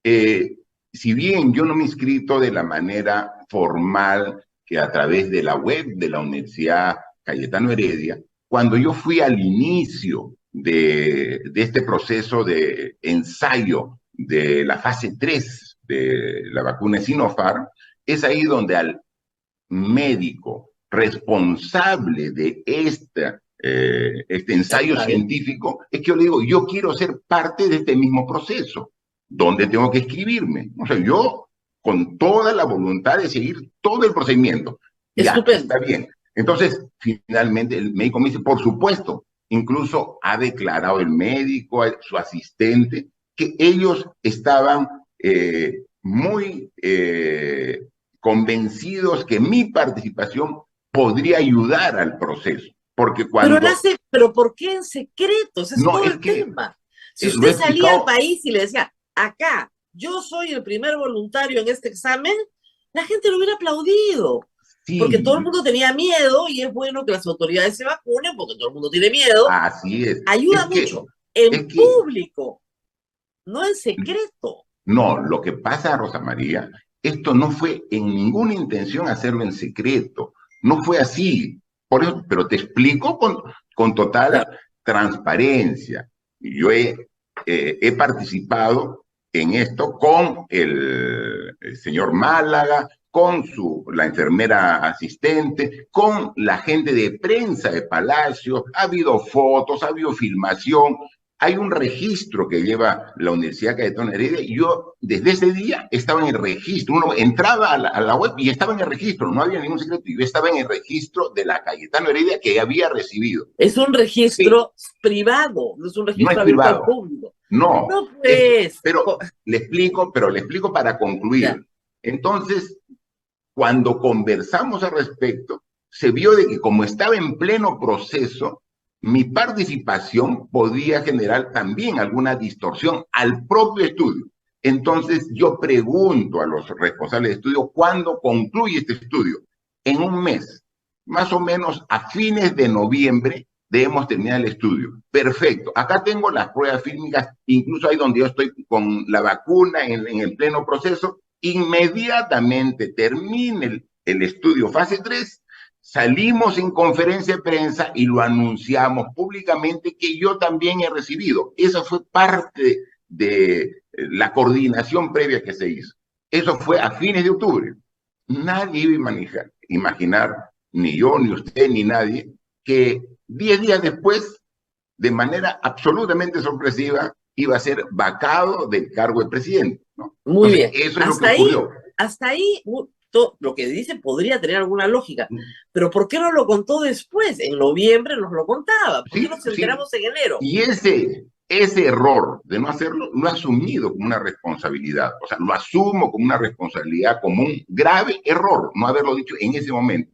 Speaker 4: Si bien yo no me he inscrito de la manera formal que a través de la web de la Universidad Cayetano Heredia, cuando yo fui al inicio de este proceso de ensayo de la fase 3 de la vacuna Sinopharm, es ahí donde al médico responsable de este ensayo científico, es que yo le digo, yo quiero ser parte de este mismo proceso, ¿dónde tengo que inscribirme? O sea, yo con toda la voluntad de seguir todo el procedimiento. Ya, está bien. Entonces, finalmente el médico me dice, por supuesto, incluso ha declarado el médico, su asistente, que ellos estaban muy convencidos que mi participación podría ayudar al proceso. Porque cuando...
Speaker 3: Pero ¿por qué en secreto? Ese es todo el tema. Si usted salía al país y le decía, acá, yo soy el primer voluntario en este examen, la gente lo hubiera aplaudido. Sí. Porque todo el mundo tenía miedo y es bueno que las autoridades se vacunen porque todo el mundo tiene miedo.
Speaker 4: Así es.
Speaker 3: Ayuda mucho. En público, no en secreto.
Speaker 4: No, lo que pasa, Rosa María, esto no fue en ninguna intención hacerlo en secreto. No fue así. Por eso, pero te explico con total transparencia. Yo he participado en esto con el señor Málaga, con la enfermera asistente, con la gente de prensa de Palacio. Ha habido fotos, ha habido filmación. Hay un registro que lleva la Universidad Cayetano Heredia y yo desde ese día estaba en el registro. Uno entraba a la web y estaba en el registro, no había ningún secreto. Yo estaba en el registro de la Cayetano Heredia que había recibido.
Speaker 3: Es un registro privado, no es un registro abierto al público.
Speaker 4: No, pues. Pero le explico para concluir. Ya. Entonces, cuando conversamos al respecto, se vio de que como estaba en pleno proceso, mi participación podía generar también alguna distorsión al propio estudio. Entonces, yo pregunto a los responsables de estudio, ¿cuándo concluye este estudio? En un mes, más o menos a fines de noviembre, debemos terminar el estudio. Perfecto. Acá tengo las pruebas fílmicas, incluso ahí donde yo estoy con la vacuna en el pleno proceso. Inmediatamente termine el estudio fase 3, salimos en conferencia de prensa y lo anunciamos públicamente que yo también he recibido. Esa fue parte de la coordinación previa que se hizo. Eso fue a fines de octubre. Nadie iba a imaginar, ni yo, ni usted, ni nadie, que 10 días después, de manera absolutamente sorpresiva, iba a ser vacado del cargo de presidente, ¿no?
Speaker 3: Muy bien.
Speaker 4: Eso es lo que ocurrió.
Speaker 3: hasta ahí lo que dice podría tener alguna lógica, pero ¿por qué no lo contó después? En noviembre nos lo contaba, ¿por qué
Speaker 4: Sí,
Speaker 3: nos
Speaker 4: sí.
Speaker 3: enteramos en enero?
Speaker 4: Y ese error de no hacerlo, lo he asumido como una responsabilidad. O sea, lo asumo como una responsabilidad, como un grave error no haberlo dicho en ese momento.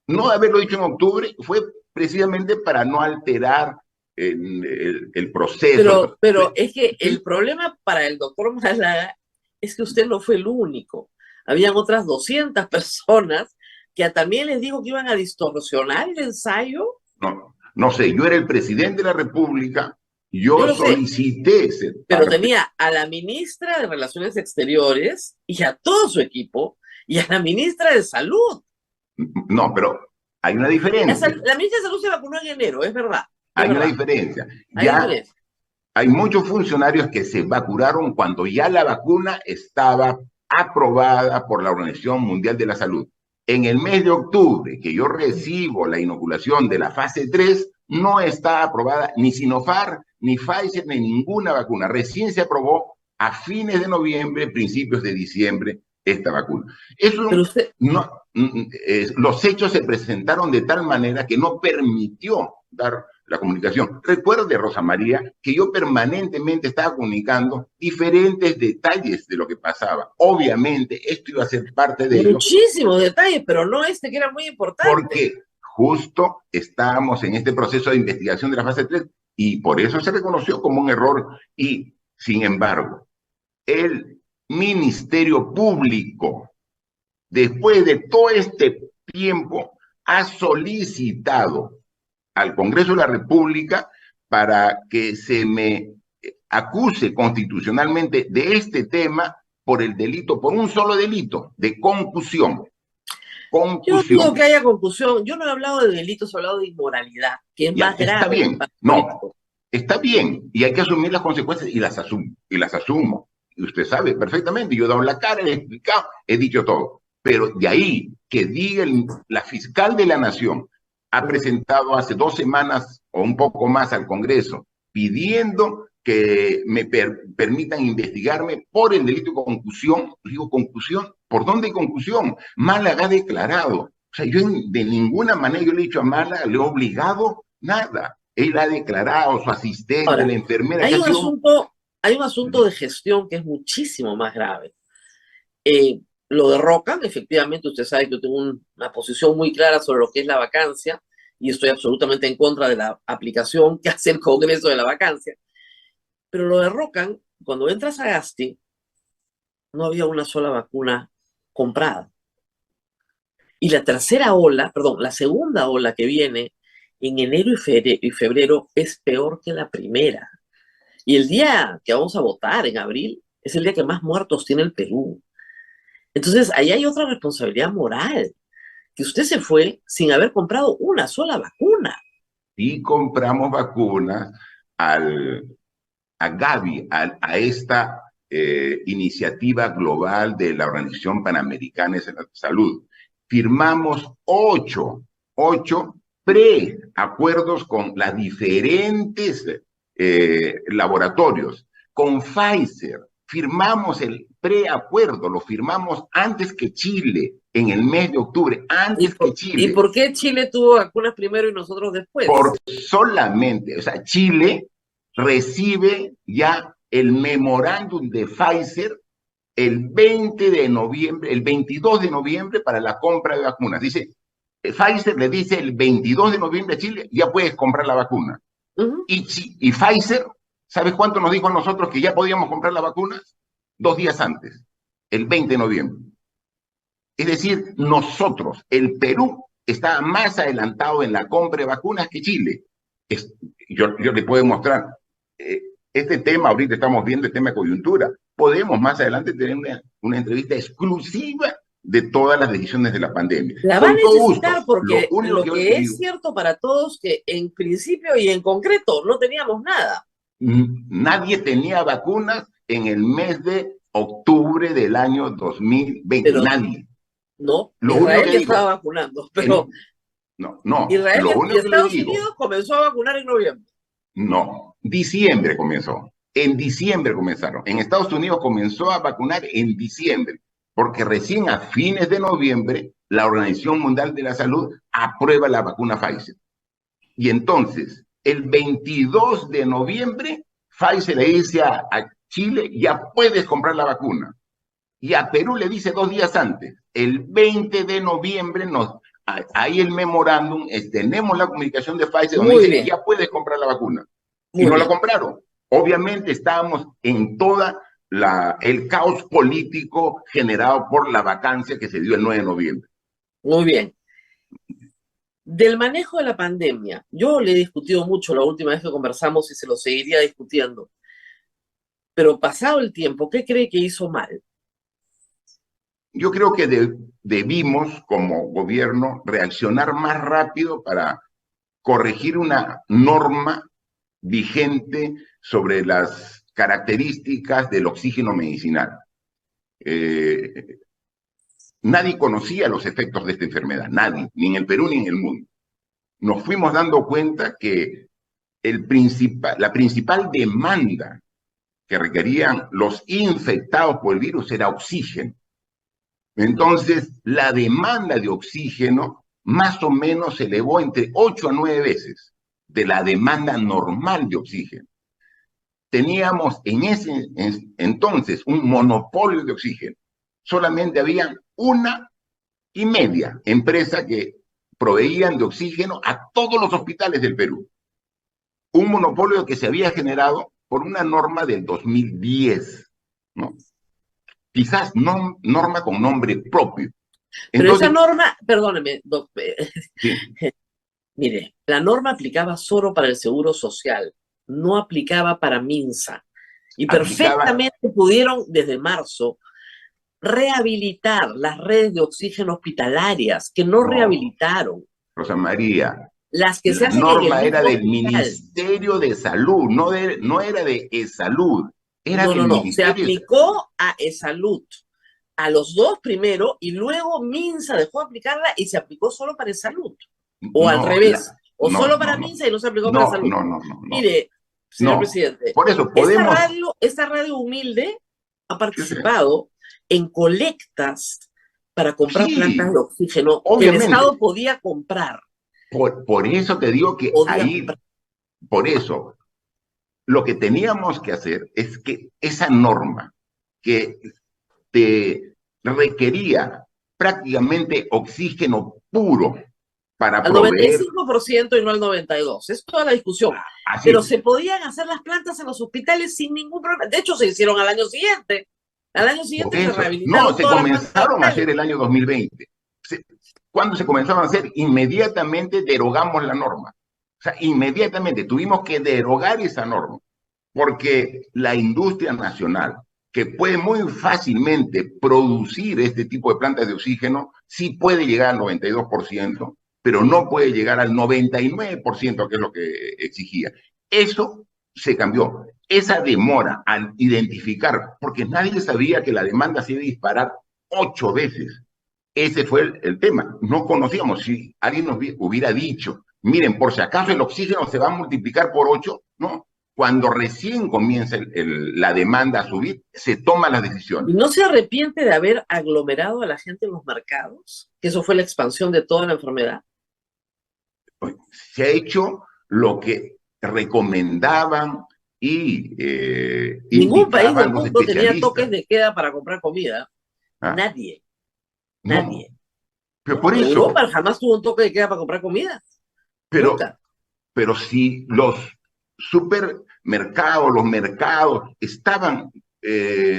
Speaker 4: No haberlo dicho en octubre fue precisamente para no alterar el proceso.
Speaker 3: Pero es que
Speaker 4: ¿Sí?
Speaker 3: el problema para el doctor Málaga es que usted no fue el único. Habían otras 200 personas que también les dijo que iban a distorsionar el ensayo.
Speaker 4: No, no sé, yo era el presidente de la República,
Speaker 3: Yo
Speaker 4: yo
Speaker 3: lo sé,
Speaker 4: solicité ser
Speaker 3: pero
Speaker 4: parte.
Speaker 3: tenía a la ministra de Relaciones Exteriores y a todo su equipo y a la ministra de Salud.
Speaker 4: No, pero hay una diferencia.
Speaker 3: La ministra de Salud se vacunó en enero, es verdad, es
Speaker 4: Hay una
Speaker 3: verdad,
Speaker 4: diferencia.
Speaker 3: hay
Speaker 4: Ya
Speaker 3: diferencia.
Speaker 4: hay muchos funcionarios que se vacunaron cuando ya la vacuna estaba aprobada por la Organización Mundial de la Salud. En el mes de octubre, que yo recibo la inoculación de la fase 3, no está aprobada ni Sinopharm, ni Pfizer, ni ninguna vacuna. Recién se aprobó a fines de noviembre, principios de diciembre, esta vacuna. Eso
Speaker 3: Pero usted,
Speaker 4: no, los hechos se presentaron de tal manera que no permitió dar la comunicación. Recuerde, Rosa María, que yo permanentemente estaba comunicando diferentes detalles de lo que pasaba. Obviamente, esto iba a ser parte de ello,
Speaker 3: muchísimos detalles, pero no este que era muy importante.
Speaker 4: porque justo estábamos en este proceso de investigación de la fase 3 y por eso se reconoció como un error. Y, sin embargo, el Ministerio Público, después de todo este tiempo, ha solicitado al Congreso de la República para que se me acuse constitucionalmente de este tema por el delito, por un solo delito, de concusión.
Speaker 3: Yo digo que haya confusión. Yo no he hablado de delitos, he hablado de inmoralidad, que es
Speaker 4: Ya,
Speaker 3: más grave.
Speaker 4: está bien, no, está bien, y hay que asumir las consecuencias y las asumo. Y usted sabe perfectamente, yo he dado la cara, he explicado, he dicho todo. Pero de ahí que diga la fiscal de la Nación ha presentado hace 2 semanas o un poco más al Congreso pidiendo que me permitan investigarme por el delito de concusión. Digo, ¿concusión? ¿Por dónde hay concusión? Málaga ha declarado. O sea, yo de ninguna manera yo le he dicho a Málaga, le he obligado nada. Él ha declarado, su asistente,
Speaker 3: Ahora,
Speaker 4: la enfermera.
Speaker 3: hay un asunto de gestión que es muchísimo más grave. Lo derrocan, efectivamente, usted sabe que yo tengo una posición muy clara sobre lo que es la vacancia y estoy absolutamente en contra de la aplicación que hace el Congreso de la vacancia, pero lo derrocan. Cuando entra Sagasti, no había una sola vacuna comprada. Y la segunda ola que viene en enero y febrero es peor que la primera. Y el día que vamos a votar, en abril, es el día que más muertos tiene el Perú. Entonces, ahí hay otra responsabilidad moral, que usted se fue sin haber comprado una sola vacuna.
Speaker 4: Y compramos vacunas a Gavi, a esta iniciativa global de la Organización Panamericana de la Salud. Firmamos 8 preacuerdos con las diferentes laboratorios. Con Pfizer firmamos el preacuerdo, lo firmamos antes que Chile, en el mes de octubre, antes que Chile.
Speaker 3: ¿Y por qué Chile tuvo vacunas primero y nosotros después?
Speaker 4: Por solamente, o sea, Chile recibe ya el memorándum de Pfizer el 20 de noviembre, el 22 de noviembre para la compra de vacunas. Dice, Pfizer le dice el 22 de noviembre a Chile, ya puedes comprar la vacuna. Y Pfizer, ¿sabes cuánto nos dijo a nosotros que ya podíamos comprar las vacunas? 2 días antes, el 20 de noviembre. Es decir, nosotros, el Perú, está más adelantado en la compra de vacunas que Chile. Yo le puedo mostrar, este tema, ahorita estamos viendo el tema de coyuntura, podemos más adelante tener una entrevista exclusiva de todas las decisiones de la pandemia.
Speaker 3: La va a necesitar porque lo que es cierto para todos, que en principio y en concreto no teníamos nada.
Speaker 4: Nadie tenía vacunas en el mes de octubre del año 2020, pero nadie.
Speaker 3: No, Israel ya estaba vacunando, pero
Speaker 4: no,
Speaker 3: Israel y Estados Unidos comenzó a vacunar en noviembre.
Speaker 4: No, diciembre comenzó. En diciembre comenzaron. En Estados Unidos comenzó a vacunar en diciembre. porque recién a fines de noviembre la Organización Mundial de la Salud aprueba la vacuna Pfizer. Y entonces, el 22 de noviembre, Pfizer le dice a Chile, ya puedes comprar la vacuna. Y a Perú le dice 2 días antes, el 20 de noviembre, ahí el memorándum, tenemos la comunicación de Pfizer donde dice, ya puedes comprar la vacuna. Y no la compraron. Obviamente estábamos en toda el caos político generado por la vacancia que se dio el 9 de noviembre.
Speaker 3: Muy bien. Del manejo de la pandemia, yo le he discutido mucho la última vez que conversamos y se lo seguiría discutiendo. Pero pasado el tiempo, ¿qué cree que hizo mal?
Speaker 4: Yo creo que debimos, como gobierno, reaccionar más rápido para corregir una norma vigente sobre las características del oxígeno medicinal. Nadie conocía los efectos de esta enfermedad, nadie, ni en el Perú ni en el mundo. Nos fuimos dando cuenta que la principal demanda que requerían los infectados por el virus era oxígeno. Entonces, la demanda de oxígeno más o menos se elevó entre 8 a 9 veces de la demanda normal de oxígeno. Teníamos en ese entonces un monopolio de oxígeno. Solamente había 1,5 empresas que proveían de oxígeno a todos los hospitales del Perú. Un monopolio que se había generado por una norma del 2010, ¿no? Quizás no norma con nombre propio.
Speaker 3: Pero esa norma, perdóneme, doctor,
Speaker 4: sí.
Speaker 3: Mire, la norma aplicaba solo para el Seguro Social, no aplicaba para MINSA. Y perfectamente pudieron, desde marzo, rehabilitar las redes de oxígeno hospitalarias, que no rehabilitaron.
Speaker 4: Rosa María,
Speaker 3: las que se hacen
Speaker 4: la norma
Speaker 3: en el
Speaker 4: era del
Speaker 3: hospital.
Speaker 4: Ministerio de Salud, no era de E-Salud.
Speaker 3: No, se aplicó a E-Salud, a los dos primero, y luego MINSA dejó de aplicarla y se aplicó solo para E-Salud. O al revés, solo para MINSA y no se aplicó para Salud. Mire, señor presidente,
Speaker 4: por eso podemos...
Speaker 3: esta radio humilde ha participado en colectas para comprar plantas de oxígeno que el Estado podía comprar.
Speaker 4: Por eso te digo que por eso, lo que teníamos que hacer es que esa norma que te requería prácticamente oxígeno puro para proveer...
Speaker 3: Al 95% y no al 92%. Es toda la discusión. Pero se podían hacer las plantas en los hospitales sin ningún problema. De hecho, se hicieron al año siguiente. Al año siguiente se rehabilitaron.
Speaker 4: No, se comenzaron a hacer el año 2020. Cuando se comenzaron a hacer, inmediatamente derogamos la norma. O sea, inmediatamente tuvimos que derogar esa norma, porque la industria nacional, que puede muy fácilmente producir este tipo de plantas de oxígeno, sí puede llegar al 92%, pero no puede llegar al 99%, que es lo que exigía. Eso se cambió. Esa demora al identificar, porque nadie sabía que la demanda se iba a disparar 8 veces. Ese fue el tema. No conocíamos. Si alguien nos hubiera dicho, miren, por si acaso el oxígeno se va a multiplicar por 8, ¿no? Cuando recién comienza la demanda a subir, se toman las decisiones.
Speaker 3: ¿No se arrepiente de haber aglomerado a la gente en los mercados? Que eso fue la expansión de toda la enfermedad.
Speaker 4: Se ha hecho lo que recomendaban y
Speaker 3: ningún país del mundo tenía toques de queda para comprar comida. Nadie. Nadie.
Speaker 4: Pero por eso...
Speaker 3: Europa jamás tuvo un toque de queda para comprar comida.
Speaker 4: Pero si los supermercados, los mercados estaban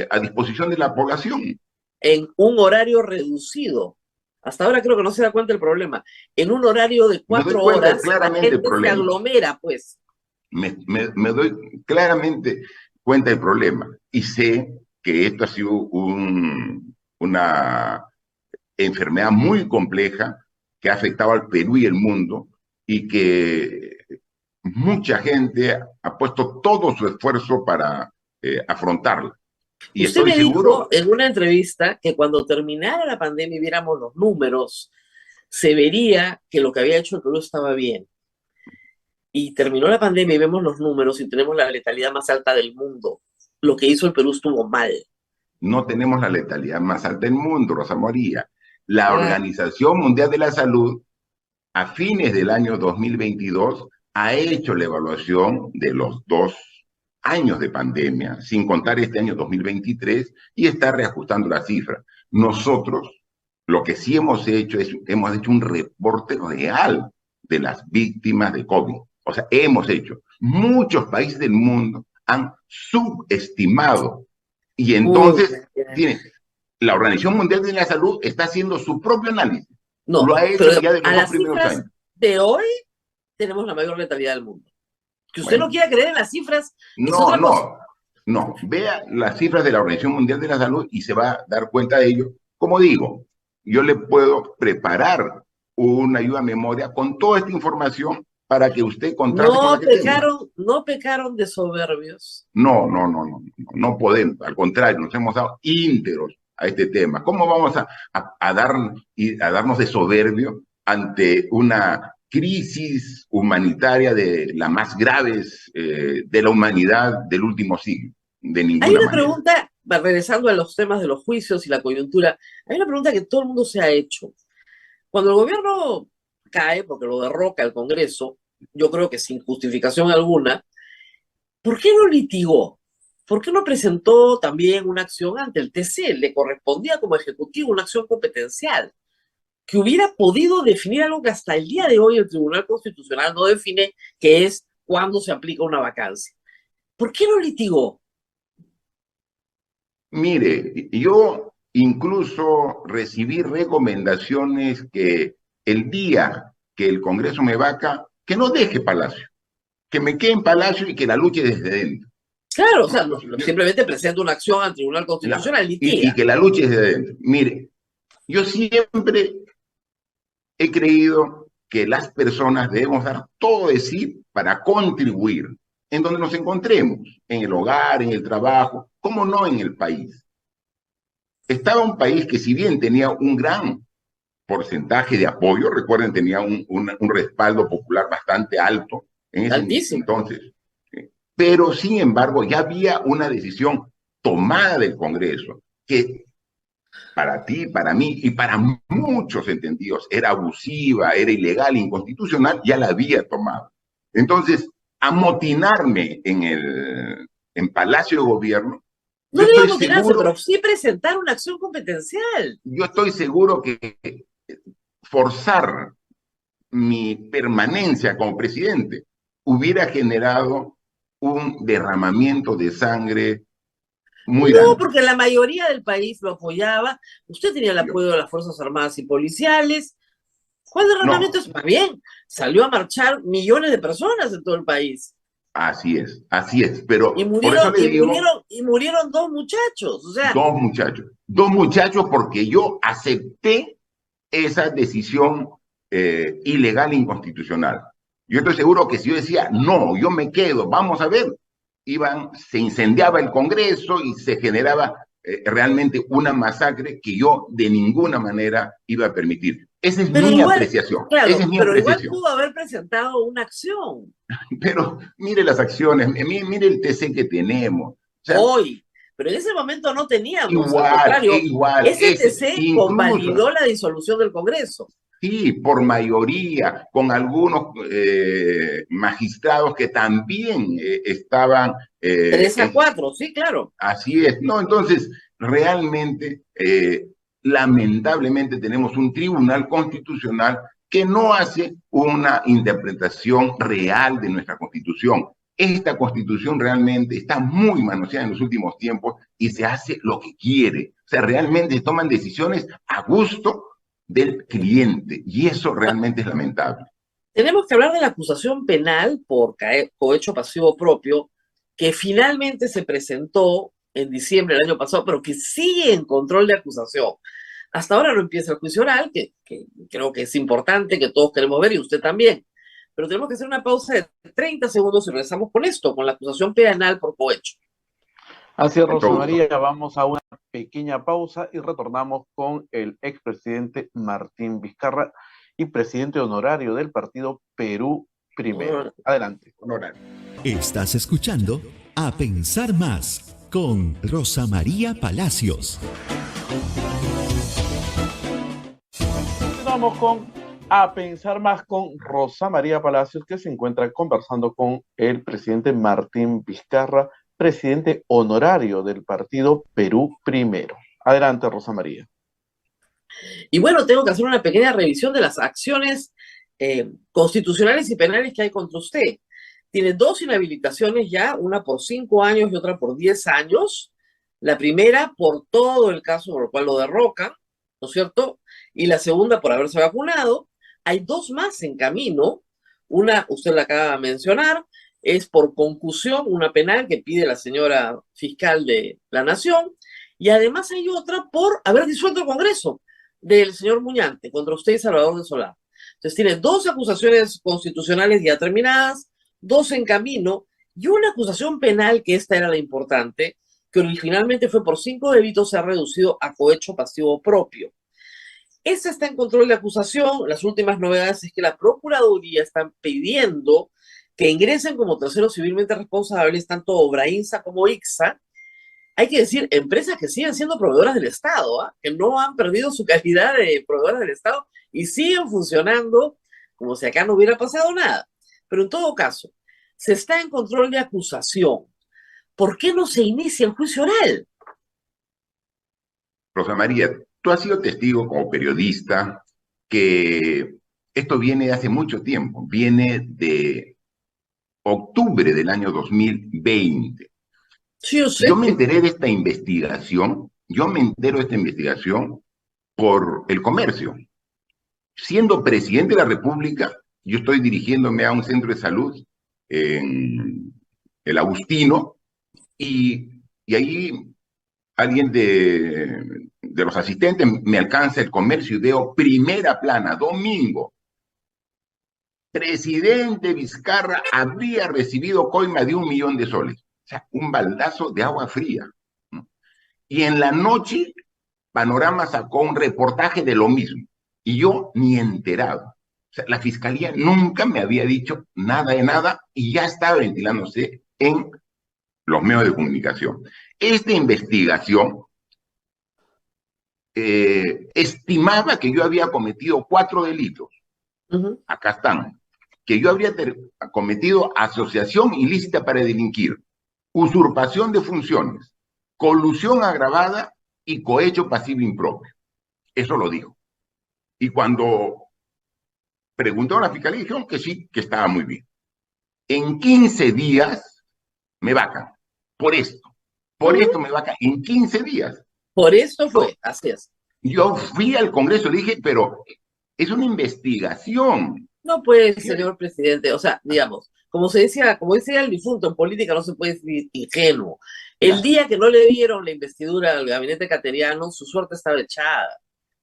Speaker 4: a disposición de la población.
Speaker 3: En un horario reducido. Hasta ahora creo que no se da cuenta el problema. En un horario de 4 horas, la gente se aglomera, pues.
Speaker 4: Me doy claramente cuenta del problema. Y sé que esto ha sido una enfermedad muy compleja que ha afectado al Perú y el mundo, y que mucha gente ha puesto todo su esfuerzo para afrontarla. Y
Speaker 3: usted me dijo en una entrevista que cuando terminara la pandemia y viéramos los números, se vería que lo que había hecho el Perú estaba bien. Y terminó la pandemia y vemos los números y tenemos la letalidad más alta del mundo. Lo que hizo el Perú estuvo mal.
Speaker 4: no tenemos la letalidad más alta del mundo, Rosa María. La
Speaker 3: Claro.
Speaker 4: Organización Mundial de la Salud, a fines del año 2022, ha hecho la evaluación de los 2 años de pandemia, sin contar este año 2023, y está reajustando la cifra. Nosotros, lo que sí hemos hecho es, hemos hecho un reporte real de las víctimas de COVID. O sea, hemos hecho. Muchos países del mundo han subestimado. Y entonces, tienen, la Organización Mundial de la Salud está haciendo su propio análisis.
Speaker 3: No,
Speaker 4: Lo ha hecho
Speaker 3: pero
Speaker 4: ya de
Speaker 3: a
Speaker 4: los 2
Speaker 3: las
Speaker 4: primeros
Speaker 3: cifras
Speaker 4: años.
Speaker 3: de hoy tenemos la mayor letalidad del mundo. Que usted
Speaker 4: Bueno.
Speaker 3: no quiera creer en las cifras es
Speaker 4: No,
Speaker 3: otra cosa.
Speaker 4: no. Vea las cifras de la Organización Mundial de la Salud y se va a dar cuenta de ello. Como digo, yo le puedo preparar una ayuda a memoria con toda esta información para que usted contraste con la que tenga.
Speaker 3: No pecaron de soberbios.
Speaker 4: No podemos. Al contrario, nos hemos dado íntegros a este tema. ¿Cómo vamos a darnos de soberbio ante una crisis humanitaria de las más graves de la humanidad del último siglo? De ninguna
Speaker 3: Hay una
Speaker 4: manera.
Speaker 3: pregunta, regresando a los temas de los juicios y la coyuntura, hay una pregunta que todo el mundo se ha hecho. Cuando el gobierno cae, porque lo derroca el Congreso, yo creo que sin justificación alguna, ¿por qué no litigó? ¿Por qué no presentó también una acción ante el TC? Le correspondía como ejecutivo una acción competencial que hubiera podido definir algo que hasta el día de hoy el Tribunal Constitucional no define, que es cuándo se aplica una vacancia. ¿Por qué no litigó?
Speaker 4: Mire, yo incluso recibí recomendaciones que el día que el Congreso me vaca, que no deje Palacio, que me quede en Palacio y que la luche desde dentro.
Speaker 3: Claro, o sea, simplemente presenta una acción al Tribunal Constitucional, litiga.
Speaker 4: Y que la luche desde dentro. Mire, yo siempre he creído que las personas debemos dar todo de sí para contribuir en donde nos encontremos, en el hogar, en el trabajo, cómo no en el país. Estaba un país que si bien tenía un gran porcentaje de apoyo, recuerden, tenía un respaldo popular bastante alto en ese
Speaker 3: Altísimo.
Speaker 4: entonces, pero sin embargo ya había una decisión tomada del Congreso que para ti, para mí y para muchos entendidos era abusiva, era ilegal, inconstitucional, ya la había tomado. Entonces, amotinarme en Palacio de Gobierno,
Speaker 3: No digo amotinarse, pero sí presentar una acción competencial.
Speaker 4: Yo estoy seguro que forzar mi permanencia como presidente hubiera generado un derramamiento de sangre muy grande.
Speaker 3: No, porque la mayoría del país lo apoyaba. Usted tenía el apoyo de las Fuerzas Armadas y Policiales. ¿Cuál derramamiento es? Más bien, salió a marchar millones de personas en todo el país.
Speaker 4: Así es, pero
Speaker 3: y murieron,
Speaker 4: por eso le digo,
Speaker 3: murieron 2 muchachos, o sea.
Speaker 4: 2 muchachos porque yo acepté esa decisión ilegal e inconstitucional. Yo estoy seguro que si yo decía, no, yo me quedo, vamos a ver, se incendiaba el Congreso y se generaba realmente una masacre que yo de ninguna manera iba a permitir. Esa es mi apreciación.
Speaker 3: Claro,
Speaker 4: esa es mi
Speaker 3: pero
Speaker 4: apreciación.
Speaker 3: igual pudo haber presentado una acción.
Speaker 4: Pero mire las acciones, mire el TC que tenemos. O sea,
Speaker 3: hoy, pero en ese momento no teníamos.
Speaker 4: Igual,
Speaker 3: al contrario, ese TC convalidó la disolución del Congreso.
Speaker 4: Sí, por mayoría, con algunos magistrados que también estaban...
Speaker 3: 3-4, sí, claro.
Speaker 4: Así es, ¿no? Entonces, realmente, lamentablemente tenemos un tribunal constitucional que no hace una interpretación real de nuestra Constitución. Esta Constitución realmente está muy manoseada en los últimos tiempos y se hace lo que quiere. O sea, realmente se toman decisiones a gusto del cliente, y eso realmente es lamentable.
Speaker 3: Tenemos que hablar de la acusación penal por cohecho pasivo propio, que finalmente se presentó en diciembre del año pasado, pero que sigue en control de acusación. Hasta ahora no empieza el juicio oral, que creo que es importante, que todos queremos ver, y usted también. Pero tenemos que hacer una pausa de 30 segundos y regresamos con esto, con la acusación penal por cohecho.
Speaker 2: Así es, Rosa María, vamos a una pequeña pausa y retornamos con el expresidente Martín Vizcarra y presidente honorario del partido Perú Primero. Adelante.
Speaker 1: Estás escuchando A Pensar Más con Rosa María Palacios.
Speaker 2: Vamos con A Pensar Más con Rosa María Palacios, que se encuentra conversando con el presidente Martín Vizcarra, presidente honorario del partido Perú Primero. Adelante, Rosa María.
Speaker 3: Y bueno, tengo que hacer una pequeña revisión de las acciones constitucionales y penales que hay contra usted. Tiene 2 inhabilitaciones ya, una por 5 años y otra por 10 años. La primera por todo el caso por el cual lo derrocan, ¿no es cierto? Y la segunda por haberse vacunado. Hay 2 más en camino. Una, usted la acaba de mencionar, es por concusión, una penal que pide la señora fiscal de la Nación. Y además hay otra por haber disuelto el Congreso del señor Muñante contra usted y Salvador de Solá. Entonces tiene 2 acusaciones constitucionales ya terminadas, 2 en camino y una acusación penal, que esta era la importante, que originalmente fue por 5 delitos, se ha reducido a cohecho pasivo propio. Esa está en control de acusación. Las últimas novedades es que la Procuraduría está pidiendo que ingresen como terceros civilmente responsables tanto Obrainsa como ICSA. Hay que decir, empresas que siguen siendo proveedoras del Estado, ¿eh? Que no han perdido su calidad de proveedoras del Estado y siguen funcionando como si acá no hubiera pasado nada. Pero en todo caso, se está en control de acusación. ¿Por qué no se inicia el juicio oral?
Speaker 4: Rosa María, tú has sido testigo como periodista que esto viene de hace mucho tiempo, viene de octubre del año 2020.
Speaker 3: Sí, yo sé.
Speaker 4: Yo me enteré de esta investigación, por El Comercio. Siendo presidente de la República, yo estoy dirigiéndome a un centro de salud en el Agustino, y ahí alguien de los asistentes me alcanza El Comercio y veo primera plana, domingo. Presidente Vizcarra habría recibido coima de 1 millón de soles. O sea, un baldazo de agua fría. Y en la noche, Panorama sacó un reportaje de lo mismo. Y yo ni enterado. O sea, la fiscalía nunca me había dicho nada de nada y ya estaba ventilándose en los medios de comunicación. Esta investigación estimaba que yo había cometido 4 delitos. Acá están. Que yo habría cometido asociación ilícita para delinquir, usurpación de funciones, colusión agravada y cohecho pasivo impropio. Eso lo dijo. Y cuando preguntaron a la fiscalía, dijeron que sí, que estaba muy bien. En 15 días me vacan. Por esto me vacan. En 15 días.
Speaker 3: Por eso fue, así es.
Speaker 4: Yo fui al Congreso y dije, pero es una investigación.
Speaker 3: No puede, señor presidente, o sea, digamos, como decía el difunto, en política no se puede decir ingenuo. El día que no le dieron la investidura al gabinete cateriano, su suerte estaba echada.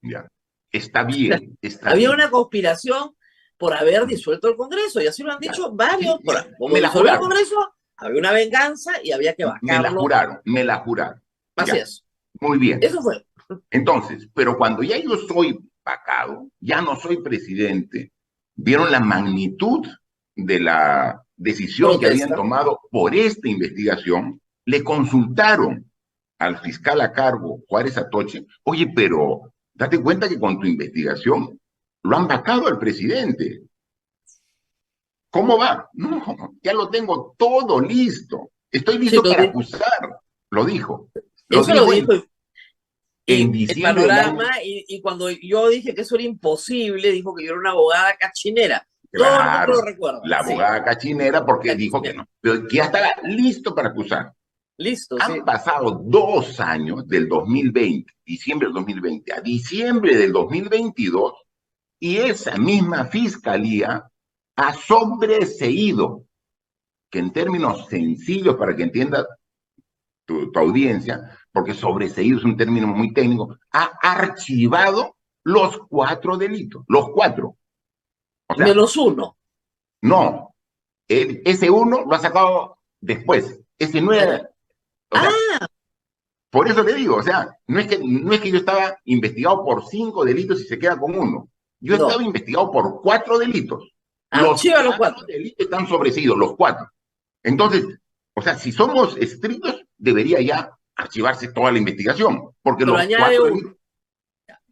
Speaker 4: Ya. Está bien,
Speaker 3: Había una conspiración por haber disuelto el Congreso, y así lo han dicho varios. Como disolvió el Congreso, había una venganza y había que vacarlo.
Speaker 4: Me la juraron.
Speaker 3: Así es.
Speaker 4: Muy bien.
Speaker 3: Eso fue.
Speaker 4: Entonces, pero cuando ya yo soy vacado, ya no soy presidente, vieron la magnitud de la decisión que habían tomado por esta investigación, le consultaron al fiscal a cargo, Juárez Atoche, oye, pero date cuenta que con tu investigación lo han vacado al presidente. ¿Cómo va? No, ya lo tengo todo listo. Estoy listo para acusar. Lo dijo.
Speaker 3: Eso lo dijo
Speaker 4: en diciembre.
Speaker 3: El panorama, y cuando yo dije que eso era imposible, dijo que yo era una abogada cachinera.
Speaker 4: Claro,
Speaker 3: todo el mundo lo recuerda.
Speaker 4: La abogada cachinera, porque dijo que no, pero que ya estaba listo para acusar.
Speaker 3: Listo.
Speaker 4: Han pasado 2 años, del 2020, diciembre del 2020, a diciembre del 2022, y esa misma fiscalía ha sobreseído, que en términos sencillos para que entienda tu audiencia, porque sobreseído es un término muy técnico, ha archivado los 4 delitos, los 4. O sea,
Speaker 3: menos 1.
Speaker 4: No, ese 1 lo ha sacado después. Ese no era. O sea, por eso te digo, o sea, no es que yo estaba investigado por 5 delitos y se queda con 1. Yo estaba investigado por 4 delitos. Los 4 delitos están sobreseídos, los 4. Entonces, o sea, si somos estrictos, debería ya archivarse toda la investigación, porque
Speaker 3: Pero
Speaker 4: los
Speaker 3: añade
Speaker 4: cuatro...
Speaker 3: uno.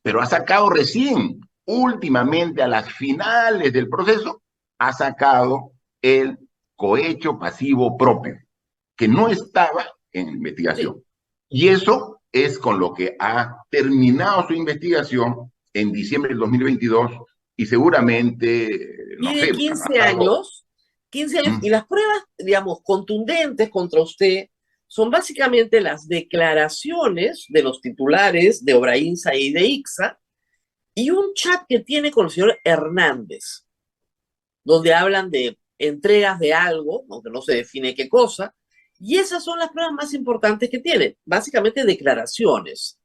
Speaker 4: Pero ha sacado recién, últimamente a las finales del proceso, ha sacado el cohecho pasivo propio, que no estaba en investigación.
Speaker 3: Sí.
Speaker 4: Y eso es con lo que ha terminado su investigación en diciembre del 2022 y seguramente, no
Speaker 3: Tiene
Speaker 4: sé, ha
Speaker 3: 15
Speaker 4: pasado.
Speaker 3: años, 15 años, y las pruebas, digamos, contundentes contra usted son básicamente las declaraciones de los titulares de Obrainsa y de Ixa y un chat que tiene con el señor Hernández, donde hablan de entregas de algo, aunque no se define qué cosa, y esas son las pruebas más importantes que tiene, básicamente declaraciones.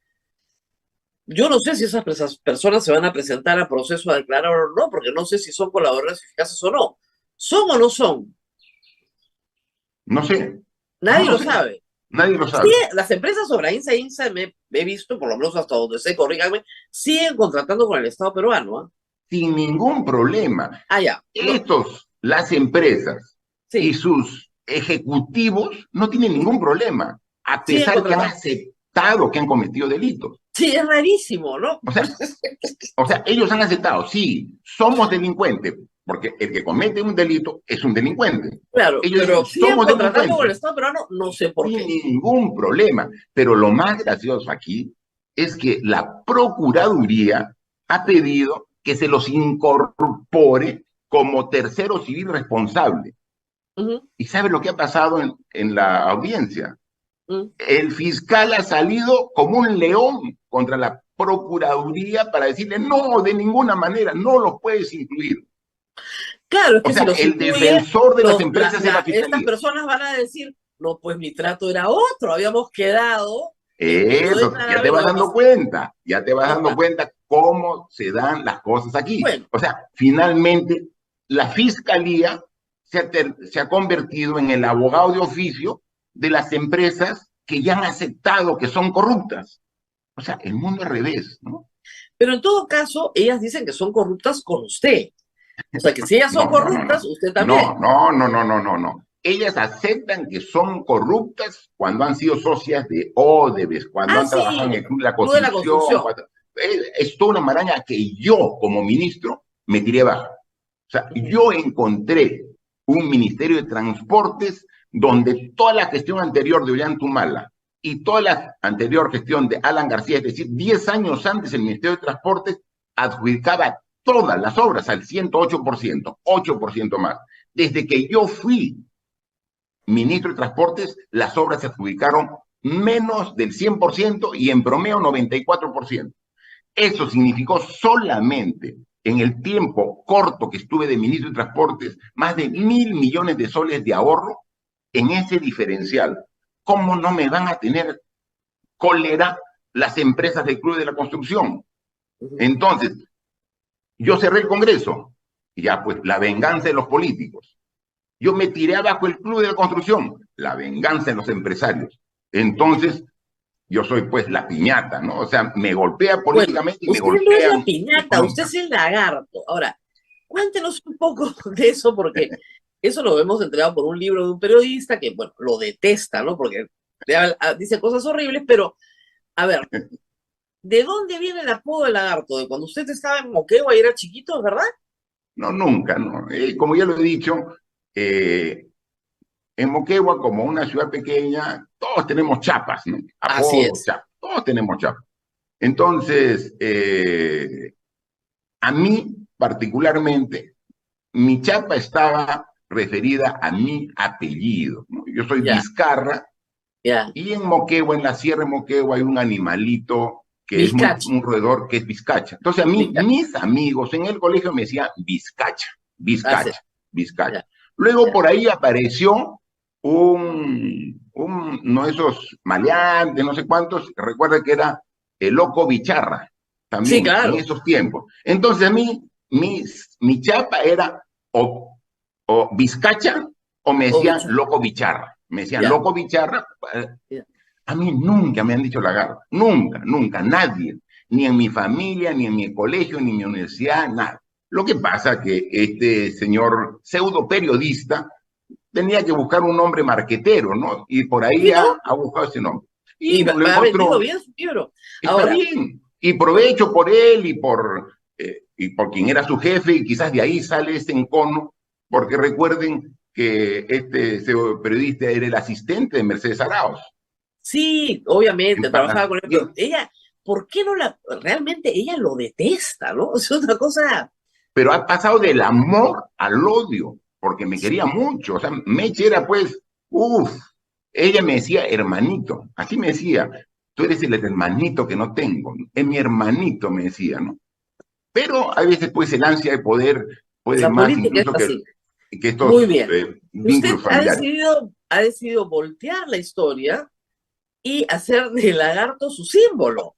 Speaker 3: Yo no sé si esas personas se van a presentar a proceso a declarar o no, porque no sé si son colaboradores eficaces o no. ¿Son o no son?
Speaker 4: No sé, no
Speaker 3: Nadie
Speaker 4: lo
Speaker 3: lo
Speaker 4: sé,
Speaker 3: sabe.
Speaker 4: nadie lo
Speaker 3: Sí,
Speaker 4: sabe.
Speaker 3: las empresas Obrainsa e INSA, me he visto, por lo menos hasta donde sé, corríganme, siguen contratando con el Estado peruano. ¿Ah?
Speaker 4: Sin ningún problema.
Speaker 3: Ah, ya. No,
Speaker 4: Las empresas y
Speaker 3: sí,
Speaker 4: sus ejecutivos no tienen ningún problema, a
Speaker 3: siguen
Speaker 4: pesar que han
Speaker 3: contratando.
Speaker 4: aceptado que han cometido delitos.
Speaker 3: Sí, es rarísimo, ¿no?
Speaker 4: O sea, ellos han aceptado, sí, somos delincuentes, porque el que comete un delito es un delincuente.
Speaker 3: Claro,
Speaker 4: Ellos
Speaker 3: pero
Speaker 4: dicen,
Speaker 3: siguen
Speaker 4: somos
Speaker 3: contratando con el
Speaker 4: delincuentes,
Speaker 3: Estado peruano, no sé por
Speaker 4: sin
Speaker 3: qué.
Speaker 4: ningún problema. Pero lo más gracioso aquí es que la Procuraduría ha pedido que se los incorpore como tercero civil responsable.
Speaker 3: Ujú,
Speaker 4: ¿Y sabe lo que ha pasado en la audiencia?
Speaker 3: ujú.
Speaker 4: El fiscal ha salido como un león contra la Procuraduría para decirle, no, de ninguna manera, no los puedes incluir.
Speaker 3: Claro, es
Speaker 4: O
Speaker 3: que si
Speaker 4: sea,
Speaker 3: los
Speaker 4: el
Speaker 3: incluye,
Speaker 4: defensor de las empresas es la
Speaker 3: estas
Speaker 4: fiscalía.
Speaker 3: personas van a decir, no, pues mi trato era otro, habíamos quedado en que yo
Speaker 4: Eso, ya
Speaker 3: declaraba
Speaker 4: te
Speaker 3: y lo
Speaker 4: vas
Speaker 3: demás.
Speaker 4: dando cuenta, ya te vas dando
Speaker 3: Ajá.
Speaker 4: cuenta cómo se dan las cosas aquí.
Speaker 3: Bueno,
Speaker 4: O sea, finalmente, la fiscalía se ha convertido en el abogado de oficio de las empresas que ya han aceptado que son corruptas. O sea, el mundo al revés, ¿no?
Speaker 3: pero en todo caso, ellas dicen que son corruptas con usted. O sea, que si ellas son
Speaker 4: No, no, no,
Speaker 3: corruptas,
Speaker 4: no.
Speaker 3: usted
Speaker 4: No,
Speaker 3: también.
Speaker 4: no, no, no, no, no, no. Ellas aceptan que son corruptas cuando han sido socias de Odebrecht, cuando
Speaker 3: Ah,
Speaker 4: han trabajado en
Speaker 3: sí,
Speaker 4: el Club de la
Speaker 3: Club de la
Speaker 4: Construcción.
Speaker 3: Construcción.
Speaker 4: Es toda una maraña que yo, como ministro, me tiré abajo. O sea,
Speaker 3: Ujú.
Speaker 4: yo encontré un Ministerio de Transportes donde toda la gestión anterior de Ollantumala y toda la anterior gestión de Alan García, es decir, 10 años antes el Ministerio de Transportes adjudicaba todas las obras al 108%, 8% más. Desde que yo fui ministro de Transportes, las obras se adjudicaron menos del 100% y en promedio 94%. Eso significó solamente en el tiempo corto que estuve de ministro de Transportes, más de 1.000 millones de soles de ahorro en ese diferencial. ¿Cómo no me van a tener cólera las empresas del Club de la Construcción?
Speaker 3: Ujú.
Speaker 4: Entonces, yo cerré el Congreso, y ya pues la venganza de los políticos. Yo me tiré abajo el Club de la Construcción, la venganza de los empresarios. Entonces, yo soy pues la piñata, ¿no? O sea, me golpea
Speaker 3: Bueno,
Speaker 4: políticamente y me
Speaker 3: usted no es la
Speaker 4: golpean
Speaker 3: piñata, usted es
Speaker 4: económicamente.
Speaker 3: el lagarto. Ahora, cuéntenos un poco de eso, porque eso lo hemos entregado por un libro de un periodista que, bueno, lo detesta, ¿no? Porque dice cosas horribles, pero, a ver, ¿de dónde viene el apodo del lagarto? ¿De cuando usted estaba en Moquegua y era chiquito, verdad?
Speaker 4: No, nunca, no. Como ya lo he dicho, eh, en Moquegua, como una ciudad pequeña, todos tenemos chapas, ¿no?
Speaker 3: Así
Speaker 4: Apodos,
Speaker 3: es.
Speaker 4: chapas, todos tenemos chapas. Entonces, a mí particularmente, mi chapa estaba referida a mi apellido, ¿no? Yo soy
Speaker 3: Ya,
Speaker 4: Vizcarra
Speaker 3: ya.
Speaker 4: y en Moquegua, en la Sierra de Moquegua, hay un animalito que es
Speaker 3: Vizcacha,
Speaker 4: un roedor que es vizcacha. Entonces a mí,
Speaker 3: Vizcacha.
Speaker 4: mis amigos en el colegio me decían vizcacha,
Speaker 3: Así
Speaker 4: vizcacha,
Speaker 3: es.
Speaker 4: vizcacha.
Speaker 3: Ya,
Speaker 4: Luego
Speaker 3: ya.
Speaker 4: por ahí apareció uno de esos maleantes, no sé cuántos, recuerda que era el loco Bicharra,
Speaker 3: Sí,
Speaker 4: también en
Speaker 3: claro.
Speaker 4: esos tiempos. Entonces a mí, mi chapa era o vizcacha o me
Speaker 3: O
Speaker 4: decían
Speaker 3: bicho.
Speaker 4: loco Bicharra. Me decían
Speaker 3: Ya,
Speaker 4: loco Bicharra.
Speaker 3: ya.
Speaker 4: A mí nunca me han dicho lagarto, nunca, nunca, nadie, ni en mi familia, ni en mi colegio, ni en mi universidad, nada. Lo que pasa es que este señor pseudo periodista tenía que buscar un nombre marquetero, ¿no? Y por ahí
Speaker 3: ¿Y no?
Speaker 4: ha buscado ese nombre.
Speaker 3: Y
Speaker 4: Y lo
Speaker 3: ha vendido
Speaker 4: encontró.
Speaker 3: bien su libro.
Speaker 4: Está
Speaker 3: Ahora,
Speaker 4: bien. Y provecho por él y por quien era su jefe, y quizás de ahí sale ese encono, porque recuerden que ese periodista era el asistente de Mercedes Arauz.
Speaker 3: sí, obviamente,
Speaker 4: En
Speaker 3: trabajaba
Speaker 4: Palacio.
Speaker 3: con él, pero ella, ¿por qué no realmente ella lo detesta, ¿no? Es otra cosa.
Speaker 4: Pero ha pasado del amor al odio, porque me quería mucho. O sea, Meche era pues, uff, ella me decía hermanito, así me decía, tú eres el hermanito que no tengo, es mi hermanito, me decía, ¿no? Pero a veces pues el ansia de poder puede
Speaker 3: La
Speaker 4: más
Speaker 3: política es
Speaker 4: incluso
Speaker 3: así.
Speaker 4: que estos
Speaker 3: Muy bien.
Speaker 4: vínculos
Speaker 3: Usted
Speaker 4: familiares.
Speaker 3: ha decidido voltear la historia y hacer de lagarto su símbolo,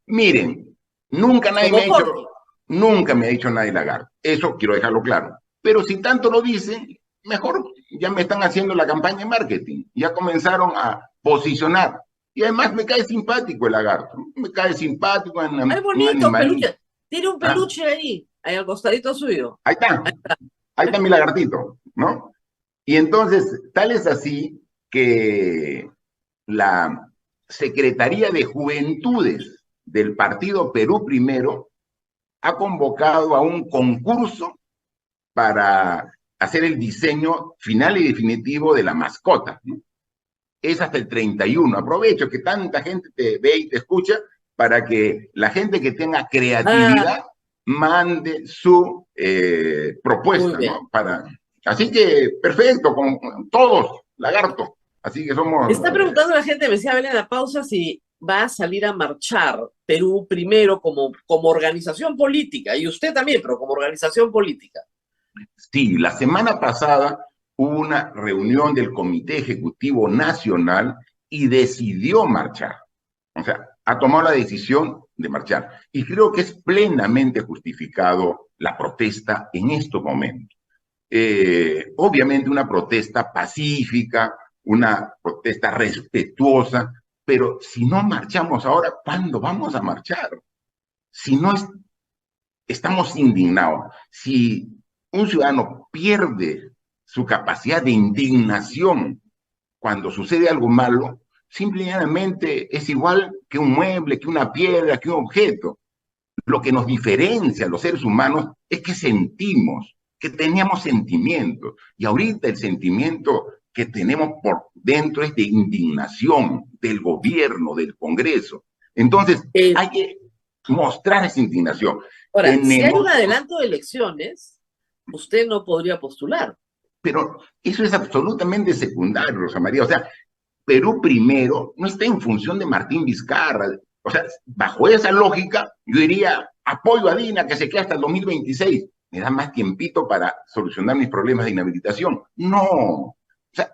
Speaker 4: Miren, nunca nadie me
Speaker 3: como
Speaker 4: ha dicho,
Speaker 3: Porky.
Speaker 4: nunca me ha dicho nadie lagarto. Eso quiero dejarlo claro. Pero si tanto lo dicen, mejor ya me están haciendo la campaña de marketing. Ya comenzaron a posicionar. Y además me cae simpático el lagarto. Me cae simpático,
Speaker 3: ¡Ay,
Speaker 4: un
Speaker 3: bonito
Speaker 4: animalito.
Speaker 3: peluche! Tiene un
Speaker 4: ¿Ah?
Speaker 3: peluche ahí al costadito suyo.
Speaker 4: Ahí está, ahí está mi lagartito, ¿no? Y entonces, tal es así que la Secretaría de Juventudes del Partido Perú Primero ha convocado a un concurso para hacer el diseño final y definitivo de la mascota, ¿no? Es hasta el 31. Aprovecho que tanta gente te ve y te escucha para que la gente que tenga
Speaker 3: Ah,
Speaker 4: creatividad mande su
Speaker 3: muy
Speaker 4: propuesta,
Speaker 3: bien.
Speaker 4: ¿no? Así que, perfecto, con todos, lagarto. Así que somos...
Speaker 3: Está preguntando la gente, me decía Belén en la pausa, si va a salir a marchar Perú primero como organización política, y usted también, pero como organización política.
Speaker 4: Sí, la semana pasada hubo una reunión del Comité Ejecutivo Nacional y decidió marchar. O sea, ha tomado la decisión de marchar. Y creo que es plenamente justificado la protesta en estos momentos. Obviamente una protesta pacífica, una protesta respetuosa, pero si no marchamos ahora, ¿cuándo vamos a marchar? Si no estamos indignados, si un ciudadano pierde su capacidad de indignación cuando sucede algo malo, simplemente es igual que un mueble, que una piedra, que un objeto. Lo que nos diferencia a los seres humanos es que sentimos, que teníamos sentimientos. Y ahorita el sentimiento que tenemos por dentro es de indignación del gobierno, del Congreso. Entonces,
Speaker 3: Eh,
Speaker 4: hay que mostrar esa indignación.
Speaker 3: Ahora, si hay un
Speaker 4: Tenemos,
Speaker 3: adelanto de elecciones, usted no podría postular.
Speaker 4: pero eso es absolutamente secundario, Rosa María. O sea, Perú primero no está en función de Martín Vizcarra. O sea, bajo esa lógica, yo diría, apoyo a Dina que se quede hasta el 2026. Me da más tiempito para solucionar mis problemas de inhabilitación. No. O sea,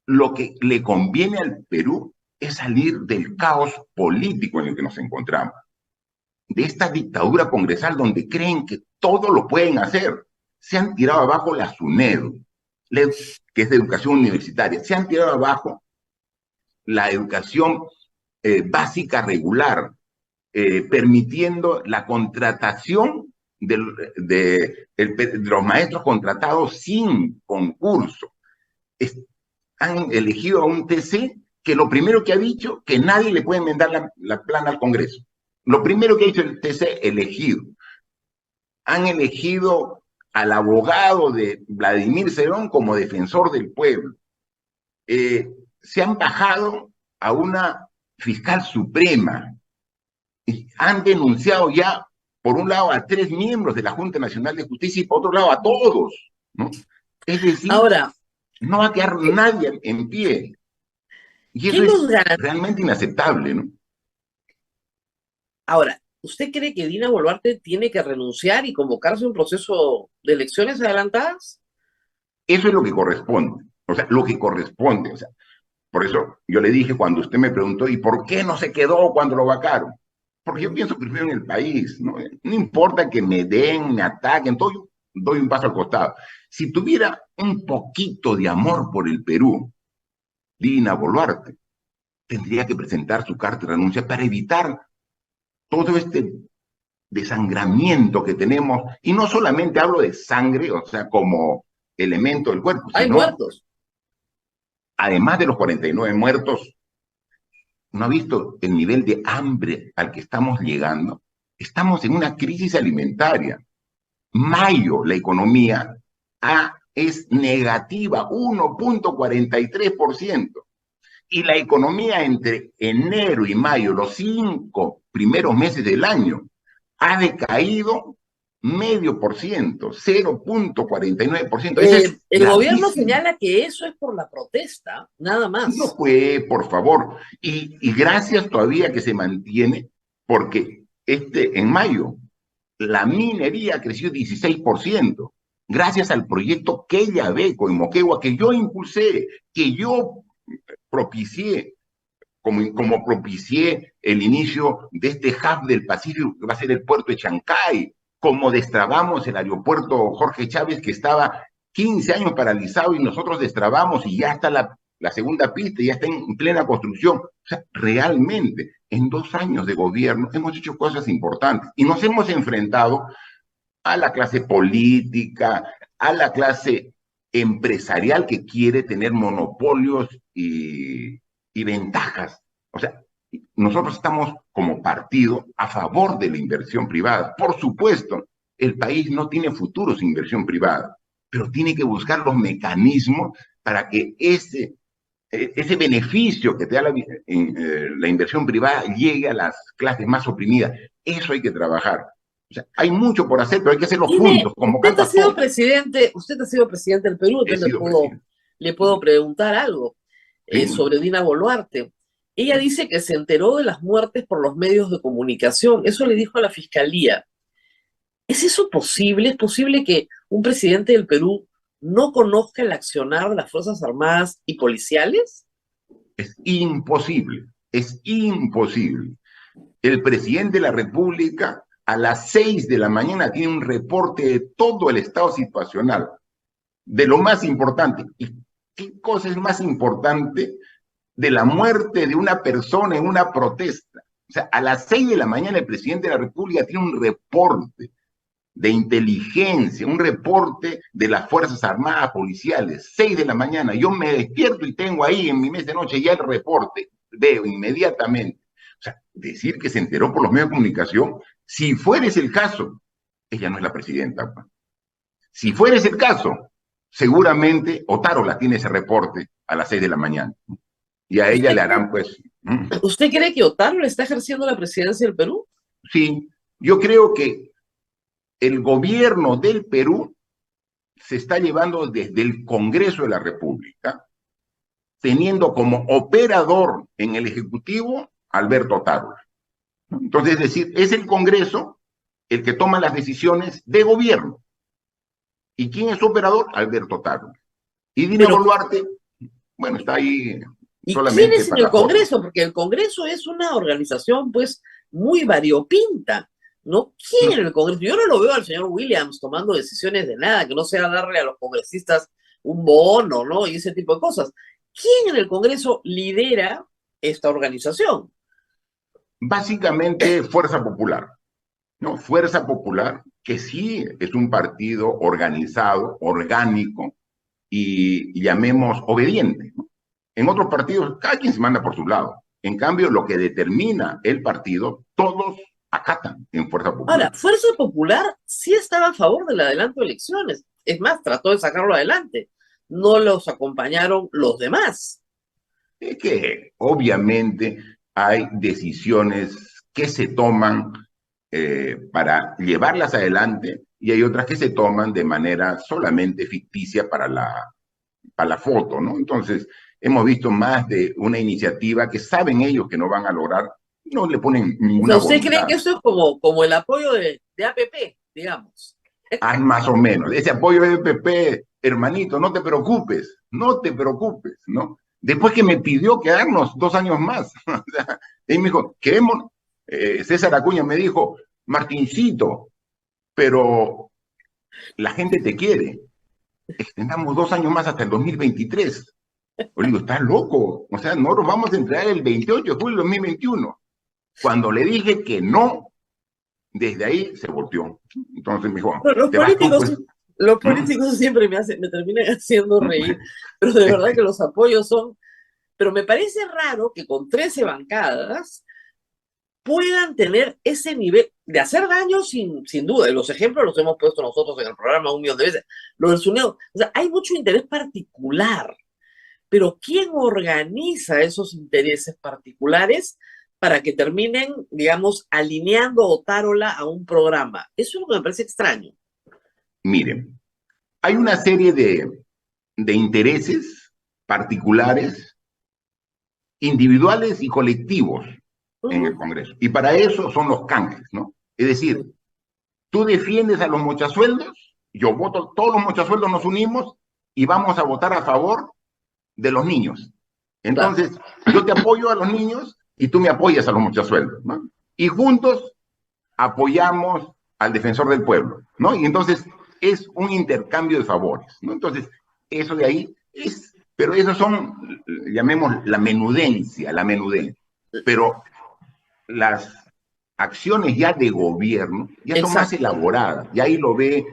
Speaker 4: lo que le conviene al Perú es salir del caos político en el que nos encontramos, de esta dictadura congresal donde creen que todo lo pueden hacer. Se han tirado abajo la SUNEDU, que es de educación universitaria, se han tirado abajo la educación básica regular, permitiendo la contratación de los maestros contratados sin concurso. Han elegido a un TC que lo primero que ha dicho, que nadie le puede enmendar la plana al Congreso. Lo primero que ha dicho el TC, elegido. Han elegido al abogado de Vladimir Cerón como defensor del pueblo. Se han bajado a una fiscal suprema y han denunciado ya, por un lado, a 3 miembros de la Junta Nacional de Justicia y por otro lado a todos, ¿no? Es decir,
Speaker 3: Ahora,
Speaker 4: no va a quedar nadie en pie. Y
Speaker 3: ¿qué
Speaker 4: eso es
Speaker 3: nos garantiza?
Speaker 4: realmente inaceptable, ¿no?
Speaker 3: Ahora, ¿usted cree que Dina Boluarte tiene que renunciar y convocarse a un proceso de elecciones adelantadas?
Speaker 4: Eso es lo que corresponde. O sea, lo que corresponde. O sea, por eso yo le dije cuando usted me preguntó, ¿y por qué no se quedó cuando lo vacaron? Porque yo pienso primero en el país, ¿no? No importa que me den, me ataquen, todo, yo doy un paso al costado. Si tuviera un poquito de amor por el Perú, Dina Boluarte tendría que presentar su carta de renuncia para evitar todo este desangramiento que tenemos, y no solamente hablo de sangre, o sea, como elemento del cuerpo,
Speaker 3: Hay
Speaker 4: sino
Speaker 3: muertos.
Speaker 4: además de los 49 muertos, ¿no ha visto el nivel de hambre al que estamos llegando? Estamos en una crisis alimentaria. Mayo, la economía es negativa, 1.43%. Y la economía entre enero y mayo, los 5 primeros meses del año, ha decaído 0.5%, 0.49%.
Speaker 3: El gobierno señala que eso es por la protesta, nada más.
Speaker 4: No fue, por favor. Y gracias todavía que se mantiene, porque en mayo la minería creció 16%, gracias al proyecto Quellaveco en Moquegua, que yo impulsé, que yo propicié, como propicié el inicio de este hub del Pacífico, que va a ser el puerto de Chancay, como destrabamos el aeropuerto Jorge Chávez, que estaba 15 años paralizado, y nosotros destrabamos y ya está la segunda pista, ya está en plena construcción. O sea, realmente, en 2 años de gobierno hemos hecho cosas importantes y nos hemos enfrentado a la clase política, a la clase empresarial que quiere tener monopolios y ventajas. O sea, nosotros estamos como partido a favor de la inversión privada. Por supuesto, el país no tiene futuro sin inversión privada, pero tiene que buscar los mecanismos para que ese beneficio que te da la inversión privada llegue a las clases más oprimidas. Eso hay que trabajar. O sea, hay mucho por hacer, pero hay que hacerlo juntos.
Speaker 3: Usted ha sido presidente del Perú, entonces le puedo preguntar algo sobre Dina Boluarte. Ella dice que se enteró de las muertes por los medios de comunicación. Eso le dijo a la fiscalía. ¿Es eso posible? ¿Es posible que un presidente del Perú no conozca el accionar de las Fuerzas Armadas y policiales?
Speaker 4: Es imposible, es imposible. El presidente de la República a las 6 de la mañana tiene un reporte de todo el estado situacional, de lo más importante. ¿Y qué cosa es más importante de la muerte de una persona en una protesta? O sea, a las 6 de la mañana el presidente de la República tiene un reporte de inteligencia, un reporte de las Fuerzas Armadas policiales, 6 de la mañana. Yo me despierto y tengo ahí en mi mesa de noche ya el reporte, veo inmediatamente. O sea, decir que se enteró por los medios de comunicación, si fuera ese el caso, ella no es la presidenta. Si fuera ese el caso, seguramente Otárola tiene ese reporte a las 6 de la mañana. Y a ella le harán, pues...
Speaker 3: ¿Usted cree que Otárola está ejerciendo la presidencia del Perú?
Speaker 4: Sí, yo creo que el gobierno del Perú se está llevando desde el Congreso de la República, teniendo como operador en el Ejecutivo Alberto Otárola. Entonces, es decir, es el Congreso el que toma las decisiones de gobierno. ¿Y quién es su operador? Alberto Otárola. Y Dina Boluarte, bueno, está ahí
Speaker 3: ¿Y
Speaker 4: solamente...
Speaker 3: quién es en el Congreso? Porque el Congreso es una organización, pues, muy variopinta, ¿no? ¿Quién en el Congreso? Yo no lo veo al señor Williams tomando decisiones de nada, que no sea darle a los congresistas un bono, ¿no? Y ese tipo de cosas. ¿Quién en el Congreso lidera esta organización?
Speaker 4: Básicamente Fuerza Popular, ¿no? Fuerza Popular, que sí es un partido organizado, orgánico y llamémos obediente, ¿no? En otros partidos, cada quien se manda por su lado. En cambio, lo que determina el partido, todos acatan en Fuerza Popular.
Speaker 3: Ahora, Fuerza Popular sí estaba a favor del adelanto de elecciones. Es más, trató de sacarlo adelante. No los acompañaron los demás.
Speaker 4: Es que obviamente hay decisiones que se toman para llevarlas adelante y hay otras que se toman de manera solamente ficticia para la foto, ¿no? Entonces, hemos visto más de una iniciativa que saben ellos que no van a lograr, no le ponen ninguna
Speaker 3: ¿Usted
Speaker 4: voluntad.
Speaker 3: cree que eso es como el apoyo de APP, digamos?
Speaker 4: Más o menos. Ese apoyo de APP, hermanito, no te preocupes, ¿no? Después que me pidió quedarnos 2 años más. Él me dijo, queremos, César Acuña me dijo, Martincito, pero la gente te quiere. Extendamos 2 años más hasta el 2023. Yo le digo, estás loco. O sea, no nos vamos a entregar el 28 de julio del 2021. Cuando le dije que no, desde ahí se volteó. Entonces me dijo,
Speaker 3: Pero Los políticos siempre me terminan haciendo reír, pero de verdad que los apoyos son... Pero me parece raro que con 13 bancadas puedan tener ese nivel de hacer daño sin duda. Y los ejemplos los hemos puesto nosotros en el programa 1.000.000 de veces. Lo del Suneo, o sea, hay mucho interés particular, pero ¿quién organiza esos intereses particulares para que terminen, digamos, alineando Otárola a un programa? Eso es lo que me parece extraño.
Speaker 4: Miren, hay una serie de intereses particulares, individuales y colectivos en el Congreso. Y para eso son los canjes, ¿no? Es decir, tú defiendes a los mochasueldos, yo voto, todos los mochasueldos nos unimos y vamos a votar a favor de los niños. Entonces, yo te apoyo a los niños y tú me apoyas a los mochasueldos, ¿no? Y juntos apoyamos al defensor del pueblo, ¿no? Y entonces es un intercambio de favores, ¿no? Entonces, eso de ahí es, pero eso son, llamemos la menudencia. Pero las acciones ya de gobierno ya son más elaboradas, y ahí lo ve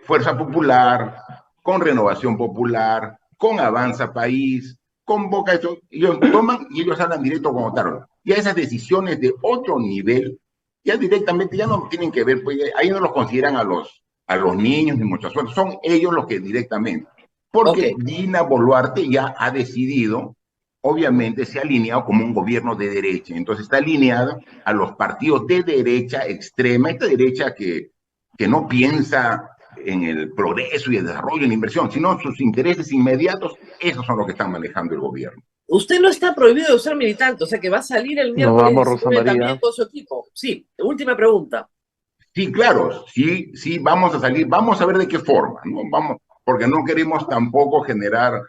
Speaker 4: Fuerza Popular, con Renovación Popular, con Avanza País, con Boca, ellos toman y ellos hablan directo con Otárola. Ya esas decisiones de otro nivel, ya directamente, ya no tienen que ver, pues ahí no los consideran a los niños ni muchos sueldos, son ellos los que directamente. Porque Dina Boluarte ya ha decidido, obviamente se ha alineado como un gobierno de derecha, entonces está alineado a los partidos de derecha extrema, esta derecha que no piensa en el progreso y el desarrollo y la inversión, sino sus intereses inmediatos, esos son los que están manejando el gobierno.
Speaker 3: Usted no está prohibido de ser militante, o sea que va a salir el miércoles también con su equipo. Sí, última pregunta.
Speaker 4: Sí, claro, sí, vamos a salir, vamos a ver de qué forma, ¿no? Vamos, porque no queremos tampoco generar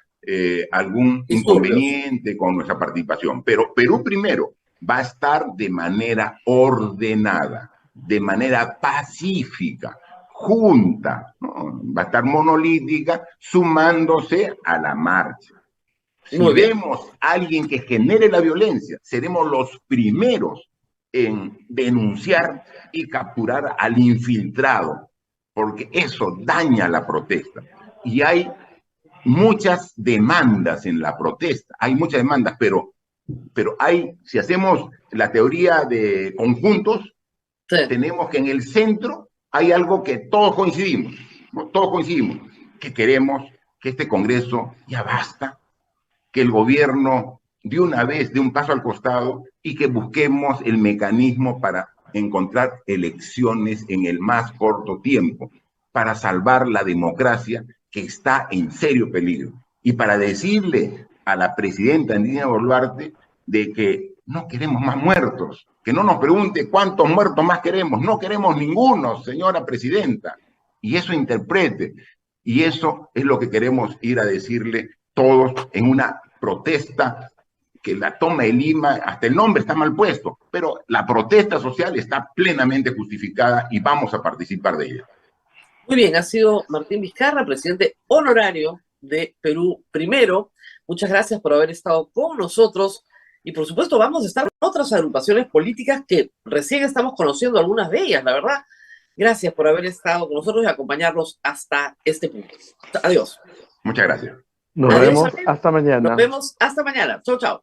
Speaker 4: algún inconveniente con nuestra participación, pero Perú Primero va a estar de manera ordenada, de manera pacífica, junta, ¿no? Va a estar monolítica, sumándose a la marcha. Si vemos a alguien que genere la violencia, seremos los primeros en denunciar y capturar al infiltrado, porque eso daña la protesta. Y hay muchas demandas en la protesta, hay muchas demandas, pero si hacemos la teoría de conjuntos, tenemos que en el centro hay algo que todos coincidimos, ¿no? Todos coincidimos, que queremos que este Congreso ya basta, que el gobierno de una vez dé un paso al costado y que busquemos el mecanismo para encontrar elecciones en el más corto tiempo, para salvar la democracia que está en serio peligro. Y para decirle a la presidenta Dina Boluarte de que no queremos más muertos, que no nos pregunte cuántos muertos más queremos, no queremos ninguno, señora presidenta. Y eso interprete, y eso es lo que queremos ir a decirle todos en una protesta que la toma de Lima, hasta el nombre está mal puesto, pero la protesta social está plenamente justificada y vamos a participar de ella.
Speaker 3: Muy bien, ha sido Martín Vizcarra, presidente honorario de Perú Primero. Muchas gracias por haber estado con nosotros y por supuesto vamos a estar con otras agrupaciones políticas que recién estamos conociendo algunas de ellas, la verdad. Gracias por haber estado con nosotros y acompañarnos hasta este punto. Adiós.
Speaker 4: Muchas gracias.
Speaker 5: Nos vemos hasta mañana.
Speaker 3: Nos vemos hasta mañana. Chau, chau.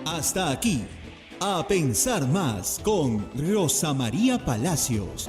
Speaker 1: Hasta aquí, A Pensar Más con Rosa María Palacios.